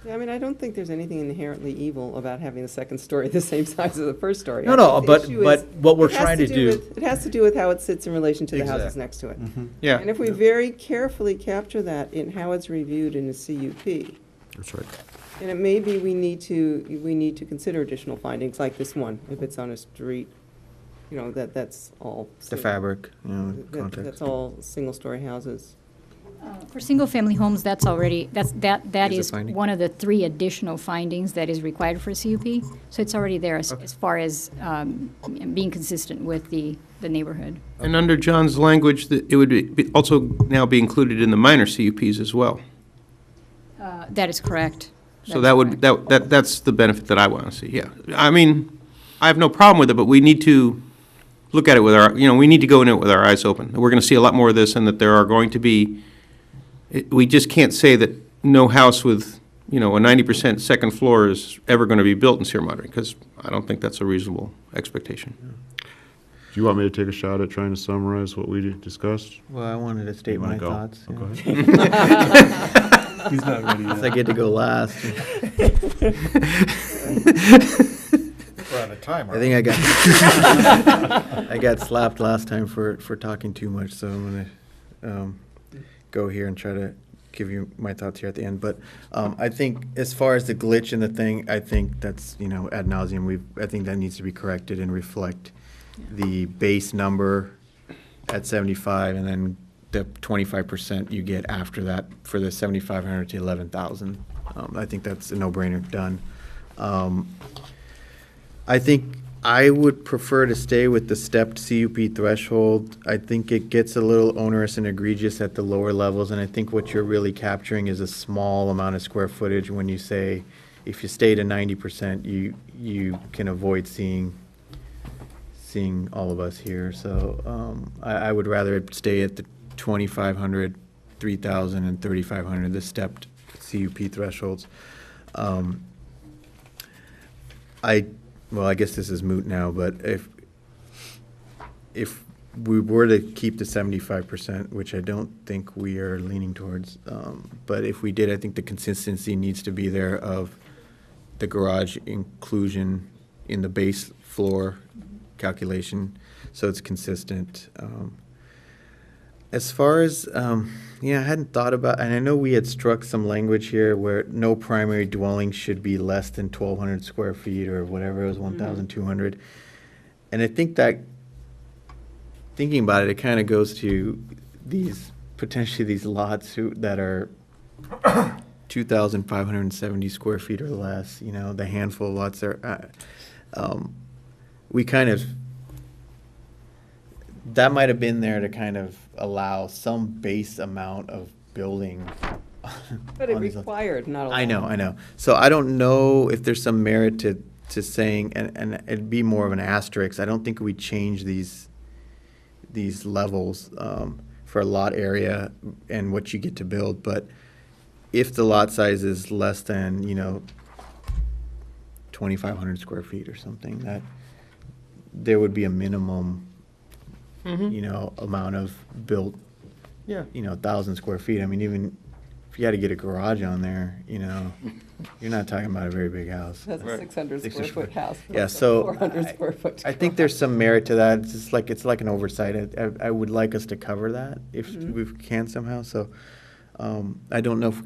Yeah, I mean, I don't think there's anything inherently evil about having the second story the same size as the first story. No, no, The but issue what we're it has trying to do. It has to do with how it sits in relation to the houses Exactly. next to it. Yeah. And if we very carefully capture that in how it's reviewed in the CUP, That's right. and it may be we need to consider additional findings like this one, if it's on a street, you know, that's all. The fabric, you know, that- context. That's all single-story houses. For single-family homes, that's already, that Is a is finding? one of the 3 additional findings that is required for CUP. So it's already there as far as being consistent with the neighborhood. And under John's language, it would be also now be included in the minor CUPs as well. That is correct. So that would, that's the benefit that I want to see, yeah. I mean, I have no problem with it, but we need to look at it with our, we need to go in it with our eyes open. We're going to see a lot more of this, and that there are going to be, we just can't say that no house with, a 90% second floor is ever going to be built in Sierra Madre, because I don't think that's a reasonable expectation. Do you want me to take a shot at trying to summarize what we discussed? Well, I wanted to state You wanna my go? thoughts. Oh, go yeah. He's not ready yet. Guess I get to go last. We're out of time, I think I got slapped last time for talking too much, so I'm gonna go here and try to give you my thoughts here at the end. But I think as far as the glitch in the thing, I think that's ad nauseum. I think that needs to be corrected and reflect the base number at 75, and then the 25% you get after that for the 7,500 to 11,000. I think that's a no-brainer. Done. I think I would prefer to stay with the stepped CUP threshold. I think it gets a little onerous and egregious at the lower levels, and I think what you're really capturing is a small amount of square footage when you say, if you stay to 90%, you can avoid seeing all of us here. So I would rather stay at the 2,500, 3,000, and 3,500, the stepped CUP thresholds. Well, I guess this is moot now, but if we were to keep the 75%, which I don't think we are leaning towards, but if we did, I think the consistency needs to be there of the garage inclusion in the base floor calculation, so it's consistent. As far as, I hadn't thought about, and I know we had struck some language here where no primary dwelling should be less than 1,200 square feet or whatever, it was 1,200. And I think that, thinking about it, it kind of goes to potentially these lots that are 2,570 square feet or less, the handful of lots there. We kind of, that might have been there to kind of allow some base amount of building. But it on these lots. required, not allowed. I know. So I don't know if there's some merit to saying, and it'd be more of an asterisk, I don't think we change these levels for a lot area and what you get to build, but if the lot size is less than, 2,500 square feet or something, that there would be a minimum amount of built, 1,000 square feet. I mean, even if you had to get a garage on there, you're not talking about a very big house. That's a 600 square foot house. Yeah, not a so 400 square foot. I think there's some merit to that. It's like an oversight. I would like us to cover that if we can somehow. So I don't know if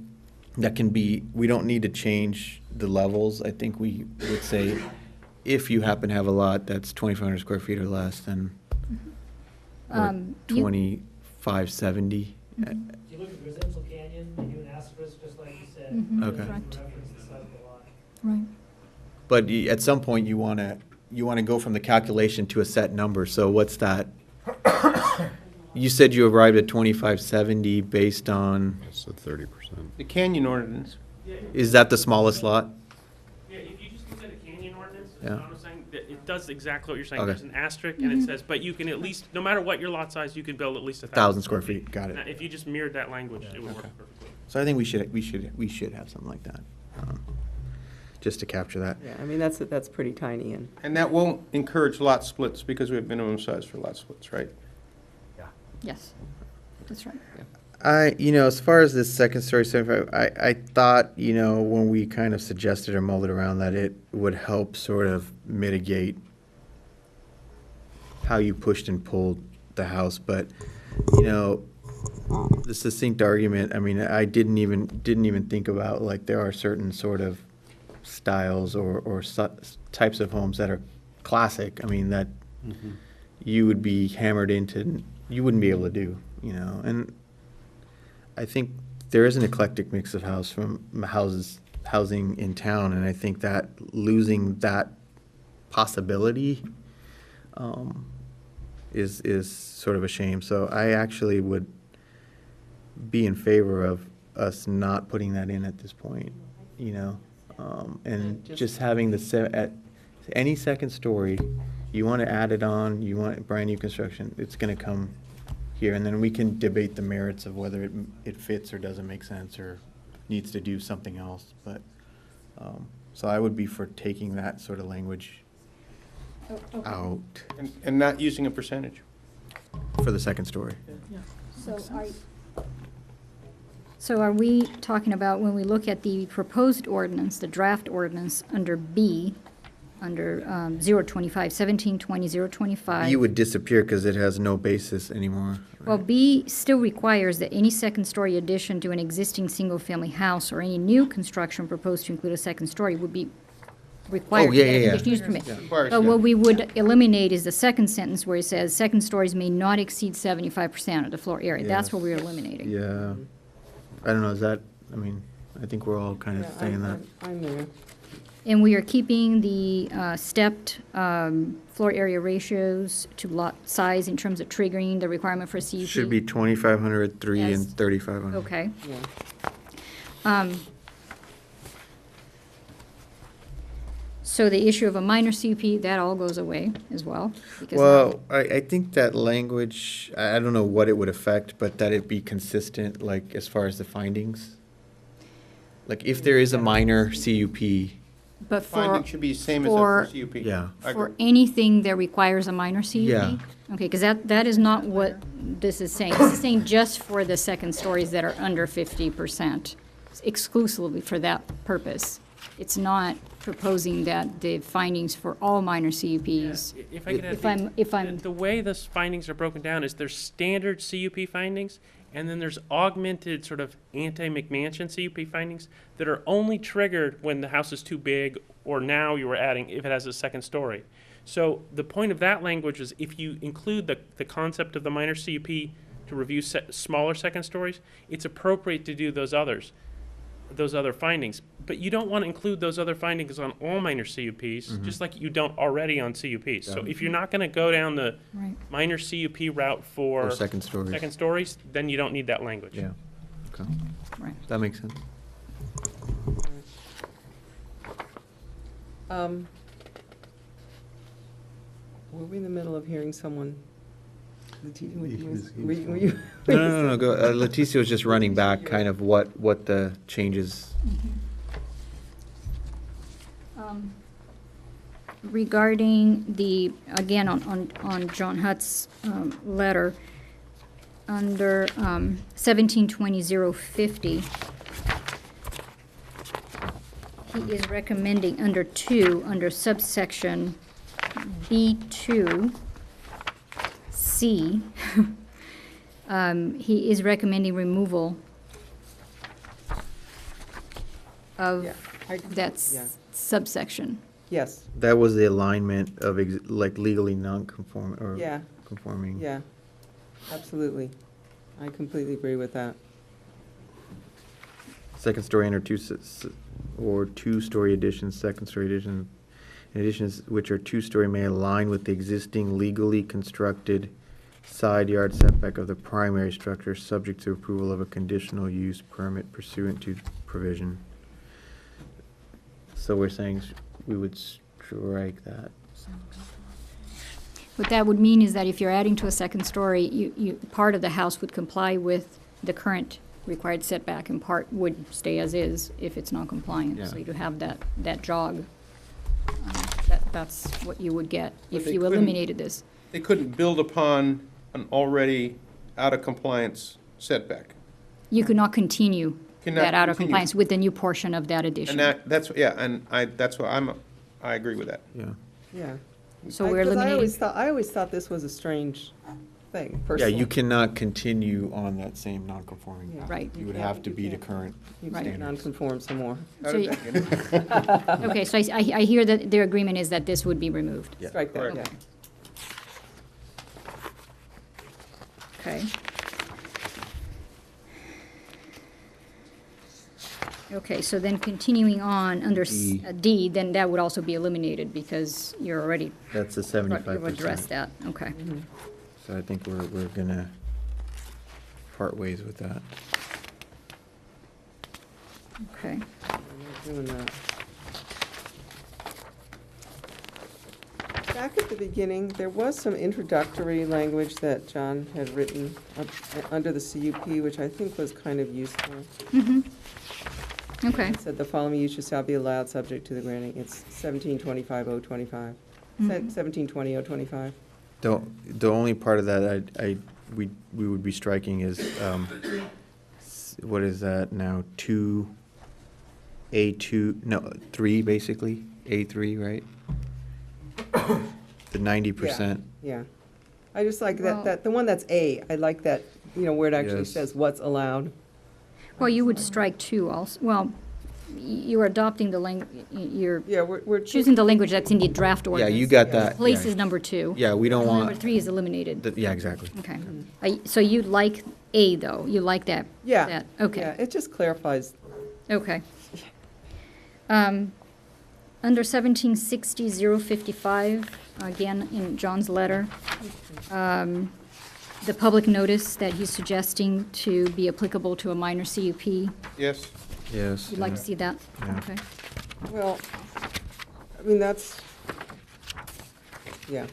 that can be, we don't need to change the levels. I think we would say if you happen to have a lot that's 2,500 square feet or less, then or 2,570. If you look at Residential Canyon, they do an asterisk, just like you said. Okay. Reference the size of the lot. Right. But at some point, you want to go from the calculation to a set number. So what's that? You said you arrived at 2,570 based on. So 30%. The canyon ordinance. Is that the smallest lot? Yeah, if you just look at the canyon ordinance, Yeah. you know what I'm saying? It does exactly what you're saying. Okay. There's an asterisk, and it says, but you can at least, no matter what your lot size, you can build at least 1,000 square feet. Got it. Now, if you just mirrored that language, it would work Okay. perfectly. So I think we should have something like that. just to capture that. Yeah, I mean, that's pretty tiny, and And that won't encourage lot splits because we have minimum size for lot splits, right? Yes, that's right. As far as this second story 75, I thought, when we kind of suggested or mulled it around, that it would help sort of mitigate how you pushed and pulled the house, but, the succinct argument, I mean, I didn't even think about, like, there are certain sort of styles or types of homes that are classic, I mean, that you would be hammered into, you wouldn't be able to do, and I think there is an eclectic mix of housing in town, and I think that losing that possibility is sort of a shame. So I actually would be in favor of us not putting that in at this point, and just having at any second story, you want to add it on, you want brand new construction, it's going to come here, and then we can debate the merits of whether it fits or doesn't make sense or needs to do something else. But so I would be for taking that sort of language out And not using a percentage. for the second story. So are we talking about, when we look at the proposed ordinance, the draft ordinance under B, under 025, 1720, 025? You would disappear because it has no basis anymore. Well, B still requires that any second-story addition to an existing single-family house or any new construction proposed to include a second story would be required. Oh, yeah, to get a yeah, conditional use permit. yeah. Requires, But yeah. what we would eliminate is the second sentence where it says, second stories may not exceed 75% of the floor area. That's what we're eliminating. Yeah. I don't know, I think we're all kind of saying that. I'm there. And we are keeping the stepped floor area ratios to lot size in terms of triggering the requirement for a CUP? Should be 2,500, 3, and Yes. 3,500. Okay. Yeah. So the issue of a minor CUP, that all goes away as well? because now- Well, I think that language, I don't know what it would affect, but that it be consistent, like, as far as the findings. Like, if there is a minor CUP, But for, Finding should be the same as for- a CUP. yeah. I for agree. anything that requires a minor CUP? Yeah. Okay, because that is not what this is saying. This is saying just for the second stories that are under 50%, exclusively for that purpose. It's not proposing that the findings for all minor CUPs. If I could add, If I'm, the way those findings are broken down is there's standard CUP findings, and then there's augmented sort of anti-McMansion CUP findings that are only triggered when the house is too big, or now you are adding if it has a second story. So the point of that language is if you include the concept of the minor CUP to review smaller second stories, it's appropriate to do those other findings. But you don't want to include those other findings on all minor CUPs, just like you don't already on CUPs. So if you're not going to go down the right. minor CUP route for Or second stories. second stories, then you don't need that language. Yeah, okay. Right. That makes sense. Were we in the middle of hearing someone? Were you? No, go, Leticia was just running back kind of what the changes. Regarding the, again, on John Hutt's letter, under 1720-050, he is recommending under subsection B2, C, he is recommending removal of that subsection. Yes, That was the alignment of like legally non-conforming or yeah, conforming. yeah, absolutely. I completely agree with that. Second story and or two-story additions, second story addition, additions which are two-story may align with the existing legally constructed side yard setback of the primary structure, subject to approval of a conditional use permit pursuant to provision. So we're saying we would strike that. What that would mean is that if you're adding to a second story, part of the house would comply with the current required setback in part would stay as is if it's non-compliant. Yeah. So you have that jog. That's what you would get But if they you couldn't- eliminated this. They couldn't build upon an already out-of-compliance setback. You could not continue Cannot that out of continue. compliance with the new portion of that addition. And that's, yeah, and that's what I agree with that. Yeah. Yeah. So we're 'Cause I always eliminating, thought this was a strange thing, Yeah, personally. you cannot continue on that same non-conforming. Yeah. Right. You would can't- have to you be to can't- current You Right. can't non-conform some more. So you- okay, so I hear that their agreement is that this would be removed. Yeah. Strike that, Correct. yeah. Okay. Okay, so then continuing on under D, then that would also be eliminated because you're already, That's the you've 75%. addressed that, okay. So I think we're gonna part ways with that. Okay. Doing that. Back at the beginning, there was some introductory language that John had written under the CUP, which I think was kind of useful. Mm-hmm. Okay. It said the following uses shall be allowed subject to the granting. It's 1725-025. Mhm. 1720-025. The only part of that we would be striking is, what is that now, 3 basically, A3, right? The 90%. Yeah. I just like Well- the one that's A, I like that, where it actually Yes. says what's allowed. Well, you would strike two also, well, you're adopting the you're Yeah, we're choosing the language that's in the draft Yeah, ordinance. you got that. Place yeah. is number 2. Yeah, we don't Number want, 3 is eliminated. yeah, exactly. Okay. So you like A, though? You like that? Yeah. That, okay. Yeah, it just clarifies. Okay. Under 1760-055, again, in John's letter, the public notice that he's suggesting to be applicable to a minor CUP, Yes. Yes. you'd like to see that? Yeah. Okay. Well, I mean, that's a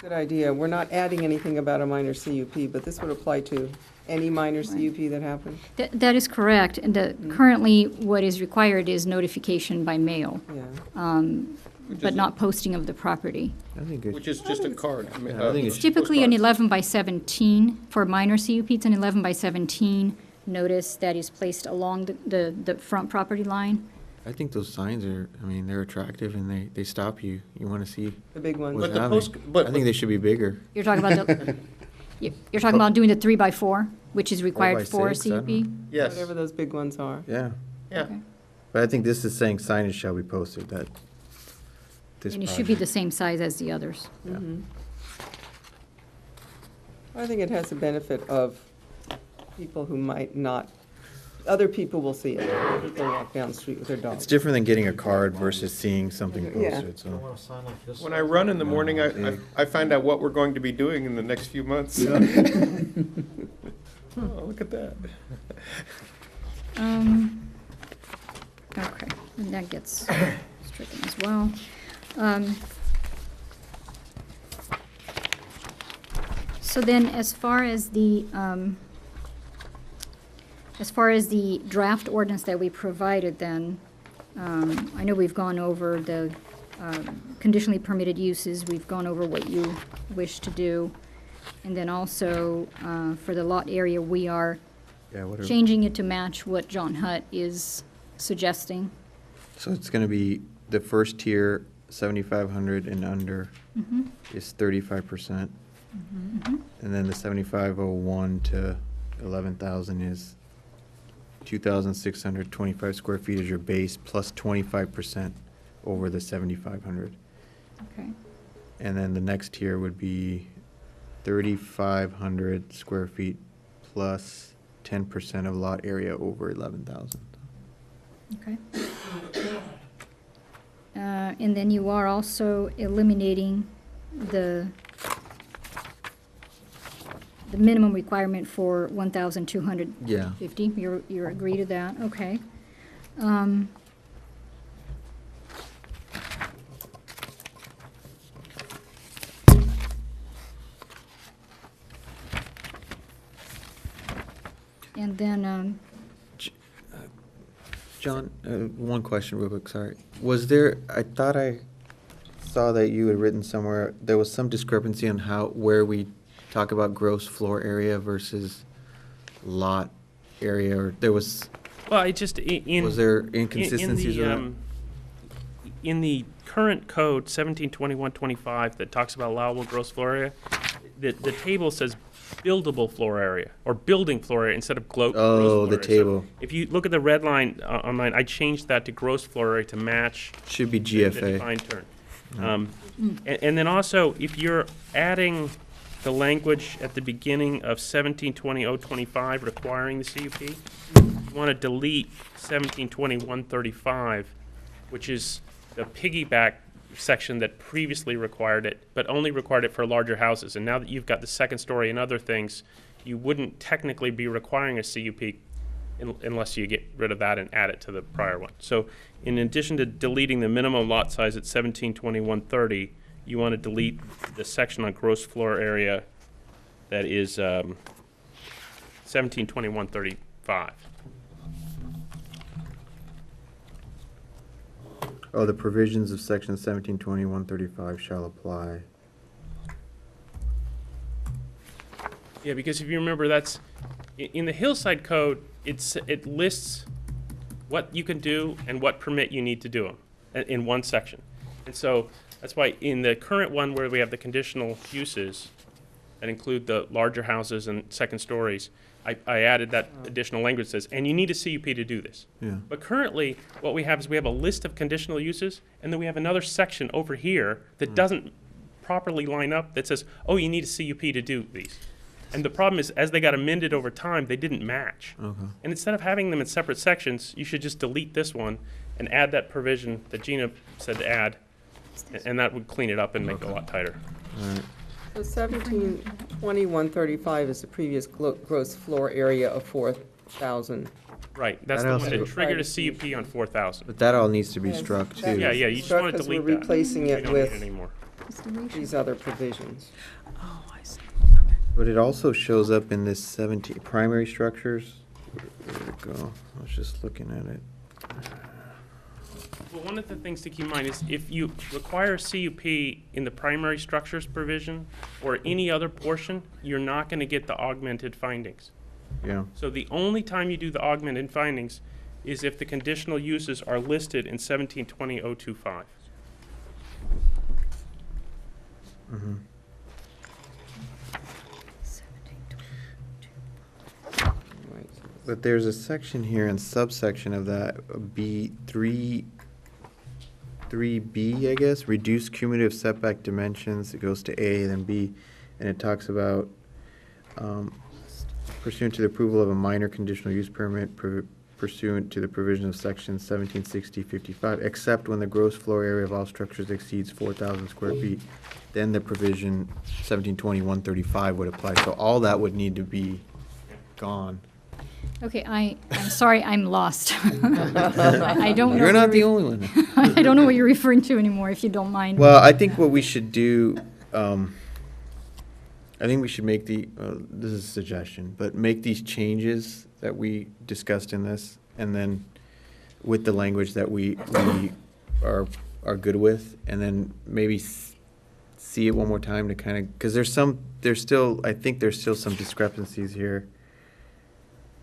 good idea. We're not adding anything about a minor CUP, but this would apply to any minor CUP that happened. That is correct. And currently, what is required is notification by mail, Yeah. but not posting of the property. I think it, Which is just a card. I think It's typically an 11 by 17. For minor CUP, it's an 11 by 17 notice that is placed along the front property line. I think those signs are, they're attractive and they stop you. You want to see The big ones. what's But the happening. post- but- I think they should be bigger. You're talking about you're talking about doing the 3 by 4, which is required by for a 6, I don't CUP? know. Yes. Whatever those big ones are. Yeah. Yeah. Okay. But I think this is saying signage shall be posted, that this And it should be the project- same size as the others. Yeah. I think it has the benefit of people who might not, other people will see it. People walk down the street with their dogs. It's different than getting a card versus seeing something Yeah. posted, so. When I run in the morning, I find out what we're going to be doing in the next few months. Oh, look at that. Okay, and that gets stricken as well. So then, as far as the draft ordinance that we provided then, I know we've gone over the conditionally permitted uses, we've gone over what you wish to do. And then also, for the lot area, we are Yeah, whatever. changing it to match what John Hutt is suggesting. So it's gonna be the first tier, 7,500 and under Mhm. is 35%. Mhm. And then the 7,501 to 11,000 is 2,625 square feet is your base plus 25% over the 7,500. Okay. And then the next tier would be 3,500 square feet plus 10% of lot area over 11,000. Okay. And then you are also eliminating the minimum requirement for 1,250. Yeah. You're agree to that, okay. And then, John, one question real quick, sorry. Was there, I thought I saw that you had written somewhere, there was some discrepancy on where we talk about gross floor area versus lot area, or there was, Well, I just, was there inconsistencies with that? In the current code, 172125, that talks about allowable gross floor area, the table says buildable floor area, or building floor area instead of gross floor area. Oh, the table. So if you look at the red line on mine, I changed that to gross floor area to match. Should be the GFA. defined term. And then also, if you're adding the language at the beginning of 1720.025 requiring the CUP, you want to delete 1721.35, which is the piggyback section that previously required it, but only required it for larger houses. And now that you've got the second story and other things, you wouldn't technically be requiring a CUP unless you get rid of that and add it to the prior one. So in addition to deleting the minimum lot size at 1721.30, you want to delete the section on gross floor area that is 1721.35. Oh, the provisions of section 1721.35 shall apply. Yeah, because if you remember, that's, in the Hillside Code, it lists what you can do and what permit you need to do them in one section. And so that's why in the current one where we have the conditional uses that include the larger houses and second stories, I added that additional language that says, and you need a CUP to do this. Yeah. But currently, what we have is we have a list of conditional uses, and then we have another section over here that doesn't properly line up that says, oh, you need a CUP to do these. And the problem is, as they got amended over time, they didn't match. Okay. And instead of having them in separate sections, you should just delete this one and add that provision that Gina said to add, and that would clean it up and make it a lot tighter. All right. So 1721.35 is the previous gross floor area of 4,000. Right, that's That the one also- that triggered a CUP on 4,000. But that all needs to be Yes, struck that too. Yeah, you just want to Because delete we're that. replacing We it don't need with it anymore. these other provisions. Oh, I see. But it also shows up in this 17, primary structures. Where'd it go? I was just looking at it. Well, one of the things to keep in mind is if you require a CUP in the primary structures provision or any other portion, you're not going to get the augmented findings. Yeah. So the only time you do the augmented findings is if the conditional uses are listed in 1720.025. Mm-hmm. But there's a section here and subsection of that, B3, 3B, I guess, reduce cumulative setback dimensions. It goes to A, then B, and it talks about pursuant to the approval of a minor conditional use permit pursuant to the provision of section 1760-55, except when the gross floor area of all structures exceeds 4,000 square feet, then the provision 1721.35 would apply. So all that would need to be gone. okay, I'm sorry, I'm lost. I don't know. You're what not the you're only one. I don't know what you're referring to anymore, if you don't mind. Well, I think what we should do, I think we should make this is a suggestion, but make these changes that we discussed in this, and then with the language that we are good with, and then maybe see it one more time to kind of, because I think there's still some discrepancies here,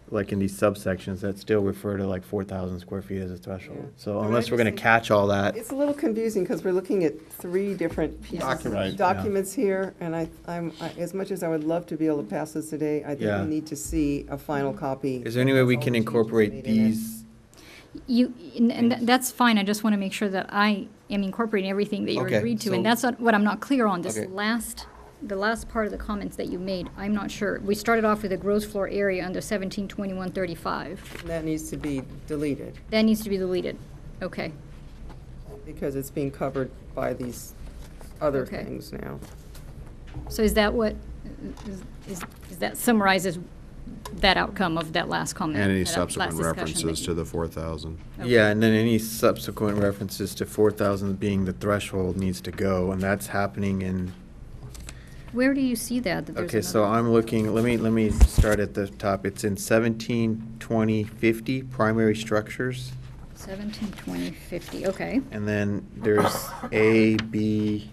like in these subsections that still refer to like 4,000 square feet as a threshold. Yeah. So I mean, unless I we're just gonna think catch all that. It's a little confusing because we're looking at 3 different pieces Right, of yeah. documents here, and I'm as much as I would love to be able to pass this today, I think Yeah. we need to see a final copy. Is there any way we All can the changes incorporate made in it. these? That's fine, I just want to make sure that I am incorporating everything that you Okay, agreed to, and so- that's what I'm not clear on, this Okay. the last part of the comments that you made, I'm not sure. We started off with a gross floor area under 1721.35. That needs to be deleted That needs to be deleted, okay. because it's being covered by these other Okay. things now. So is that what, is that summarizes that outcome of that last comment? And any that last subsequent discussion that references you- to the 4,000. Okay. Yeah, and then any subsequent references to 4,000 being the threshold needs to go, and that's happening in Where do you see that? That there's Okay, so another- I'm looking, let me start at the top. It's in 17, 20, 50, primary structures. 17, 20, 50, okay. And then there's A, B.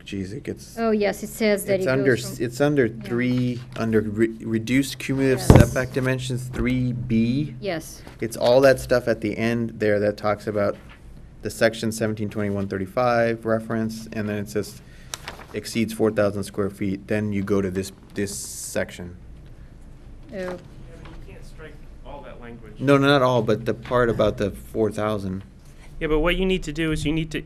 Geez, it gets. Oh, yes, it says that It's it under, goes from. it's under three, under reduced cumulative Yes. setback dimensions, 3B. Yes. It's all that stuff at the end there that talks about the section 172135 reference, and then it says exceeds 4,000 square feet, then you go to this section. Oh, You can't strike all that language. No, not all, but the part about the 4,000. Yeah, but what you need to do is you need to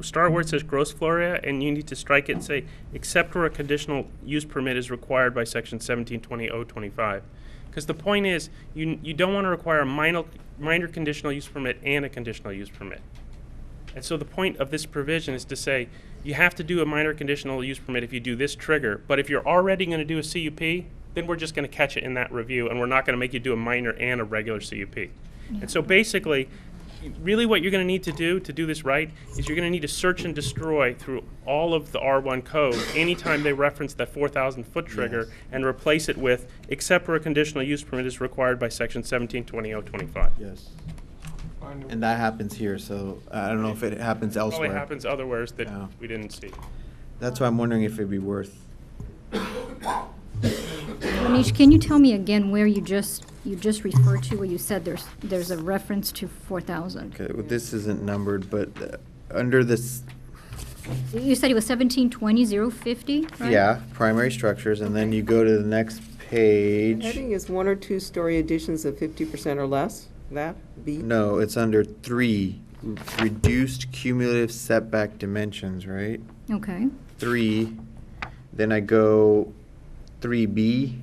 start where it says gross floor area, and you need to strike it and say, except where a conditional use permit is required by section 1720.025. Because the point is, you don't want to require a minor conditional use permit and a conditional use permit. And so the point of this provision is to say, you have to do a minor conditional use permit if you do this trigger, but if you're already going to do a CUP, then we're just going to catch it in that review, and we're not going to make you do a minor and a regular CUP. And so basically, really what you're going to need to do this right is you're going to need to search and destroy through all of the R1 code anytime they reference that 4,000 foot trigger and replace it with except where a conditional use permit is required by section 1720.025. Yes. And that happens here, so I don't know if it happens elsewhere. Probably happens otherwhere that we didn't see. That's why I'm wondering if it'd be worth. Manish, can you tell me again where you just referred to, where you said there's a reference to 4,000? Okay, well, this isn't numbered, but under this, You said it was 1720.050, right? yeah, primary structures, and then you go to the next The page. heading is 1 or 2 story additions of 50% or less, that, B? No, it's under 3, reduced cumulative setback dimensions, right? Okay. 3, then I go 3B.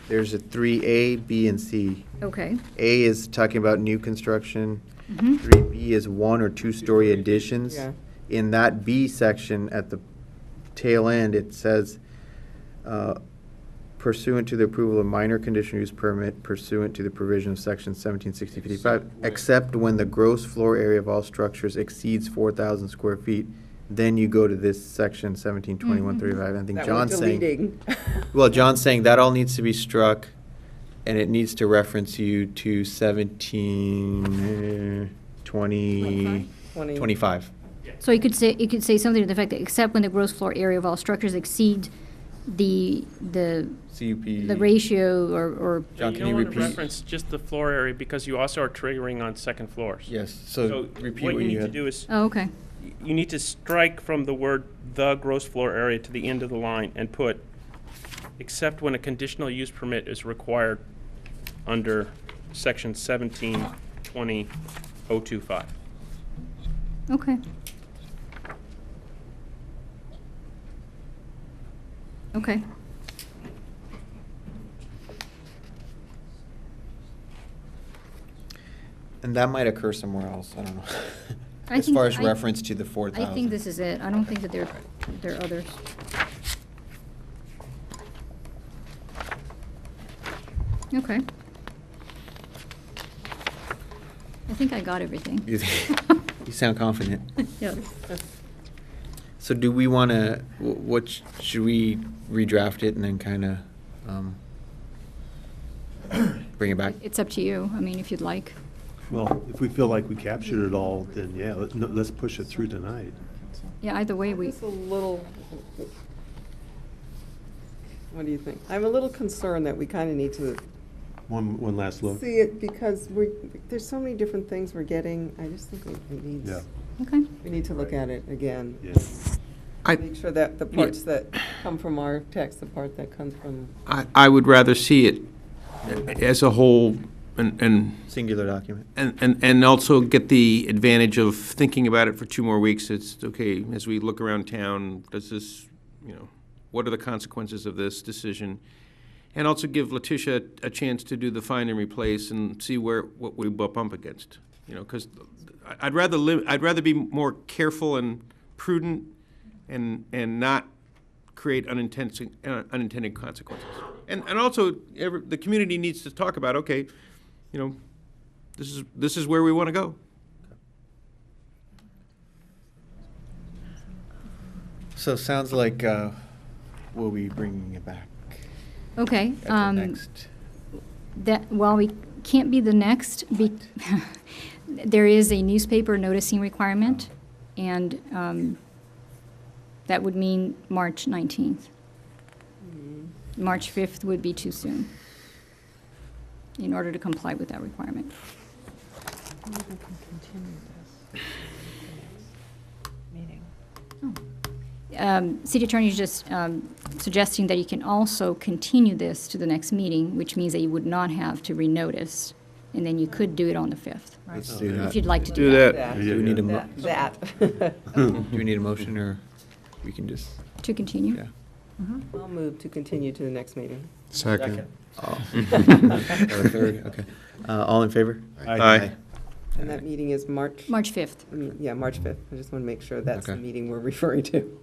There's a 3A, B, and C. Okay. A is talking about new construction. Mhm. 3B is 1 or 2 story additions. Yeah. In that B section, at the tail end, it says pursuant to the approval of minor conditional use permit pursuant to the provision of section 1760-55, except when the gross floor area of all structures exceeds 4,000 square feet. Then you go to this section 172135. I think That John's was saying. deleting. Well, John's saying that all needs to be struck, and it needs to reference you to 1725. So it could say something to the fact that except when the gross floor area of all structures exceed the CUP. the ratio or John, you can don't you want to repeat? reference just the floor area because you also are triggering on second floors. Yes, so repeat what what you you need to had. do is Oh, okay. you need to strike from the word the gross floor area to the end of the line and put except when a conditional use permit is required under section 1720.025. Okay. Okay. And that might occur somewhere else, I don't know. I As think- far as I- reference to the 4,000. I think this is it. I don't think that there are others. Okay. I think I got everything. You sound confident. Yes. So do we want to, should we redraft it and then kind of bring it back? It's up to you. I mean, if you'd like. Well, if we feel like we captured it all, then yeah, let's push it through tonight. Yeah, either way, we. Just a little, what do you think? I'm a little concerned that we kind of need to One last look. see it because there's so many different things we're getting. I just think it needs. Yeah. Okay. We need to look at it again. Yeah. Make sure that the parts that come from our text, the part that comes from. I would rather see it as a whole and Singular document. and also get the advantage of thinking about it for 2 more weeks. It's okay, as we look around town, does this, what are the consequences of this decision? And also give Letitia a chance to do the find and replace and see what we bump up against. Because I'd rather be more careful and prudent and not create unintended consequences. And also, the community needs to talk about, okay, this is where we want to go. So sounds like we'll be bringing it back Okay. at the next. While we can't be the next, there is a newspaper noticing requirement, and that would mean March 19th. March 5th would be too soon in order to comply with that requirement. City Attorney is just suggesting that you can also continue this to the next meeting, which means that you would not have to renotice, and then you could do it on the 5th. Let's do that. If you'd like to do that. Do we need a That. do we need a motion, or we can just? To continue? Yeah. I'll move to continue to the next meeting. Second. Oh. Or third, okay. All in favor? Aye. And that meeting is March? March 5th. Yeah, March 5th. I just want to make sure that's the Okay. meeting we're referring to.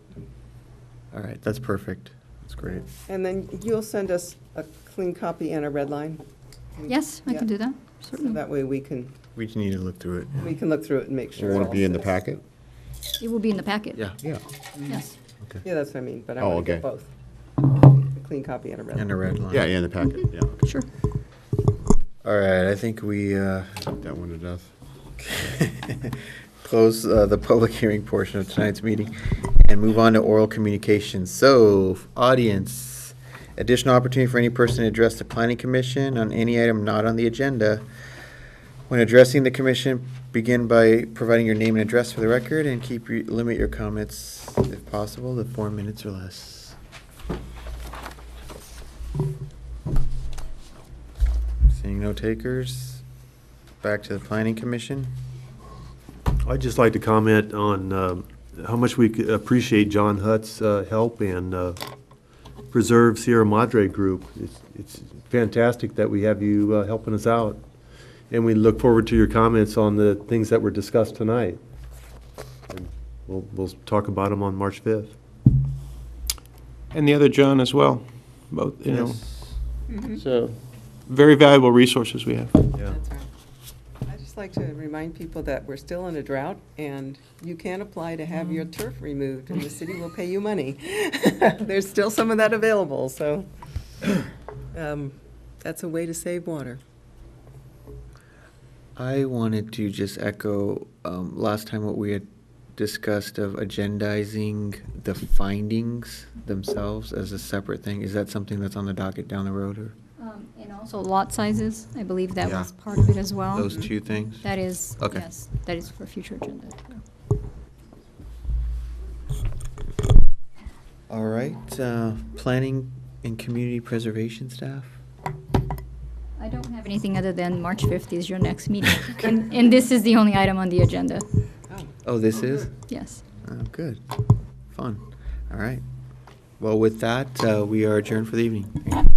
All right, that's perfect. That's great. And then you'll send us a clean copy and a red line? Yes, I can do that, So certainly. that way we can We need to look through it. look through it and make sure. Will it it all be in the fits. packet? It will be in the packet. Yeah. Yeah. Yes. Yeah, that's what I mean, but I Oh, want to okay. get both. A clean copy and a red line. And a red line. Yeah, in the packet, yeah. Sure. All right, I think we That one to death. close the public hearing portion of tonight's meeting and move on to oral communications. So, audience, additional opportunity for any person to address the planning commission on any item not on the agenda. When addressing the commission, begin by providing your name and address for the record, and limit your comments, if possible, to 4 minutes or less. Seeing no takers, back to the planning commission. I'd just like to comment on how much we appreciate John Hutt's help and Preserve Sierra Madre Group. It's fantastic that we have you helping us out. And we look forward to your comments on the things that were discussed tonight. And we'll talk about them on March 5th. And the other John as well, both, you know. Mhm. So, very valuable resources we have. Yeah. That's right. I'd just like to remind people that we're still in a drought, and you can apply to have your turf removed, and the city will pay you money. There's still some of that available, so that's a way to save water. I wanted to just echo last time what we had discussed of agendizing the findings themselves as a separate thing. Is that something that's on the docket down the road, or And also lot sizes, I believe that Yeah. was part of it as well. those two things? That is, Okay. yes, that is for future agenda. All right, planning and community preservation staff? I don't have anything other than March 5th is your next meeting. And this is the only item on the agenda. Oh, this is? Yes. Oh, good. Fun. All right. Well, with that, we are adjourned for the evening.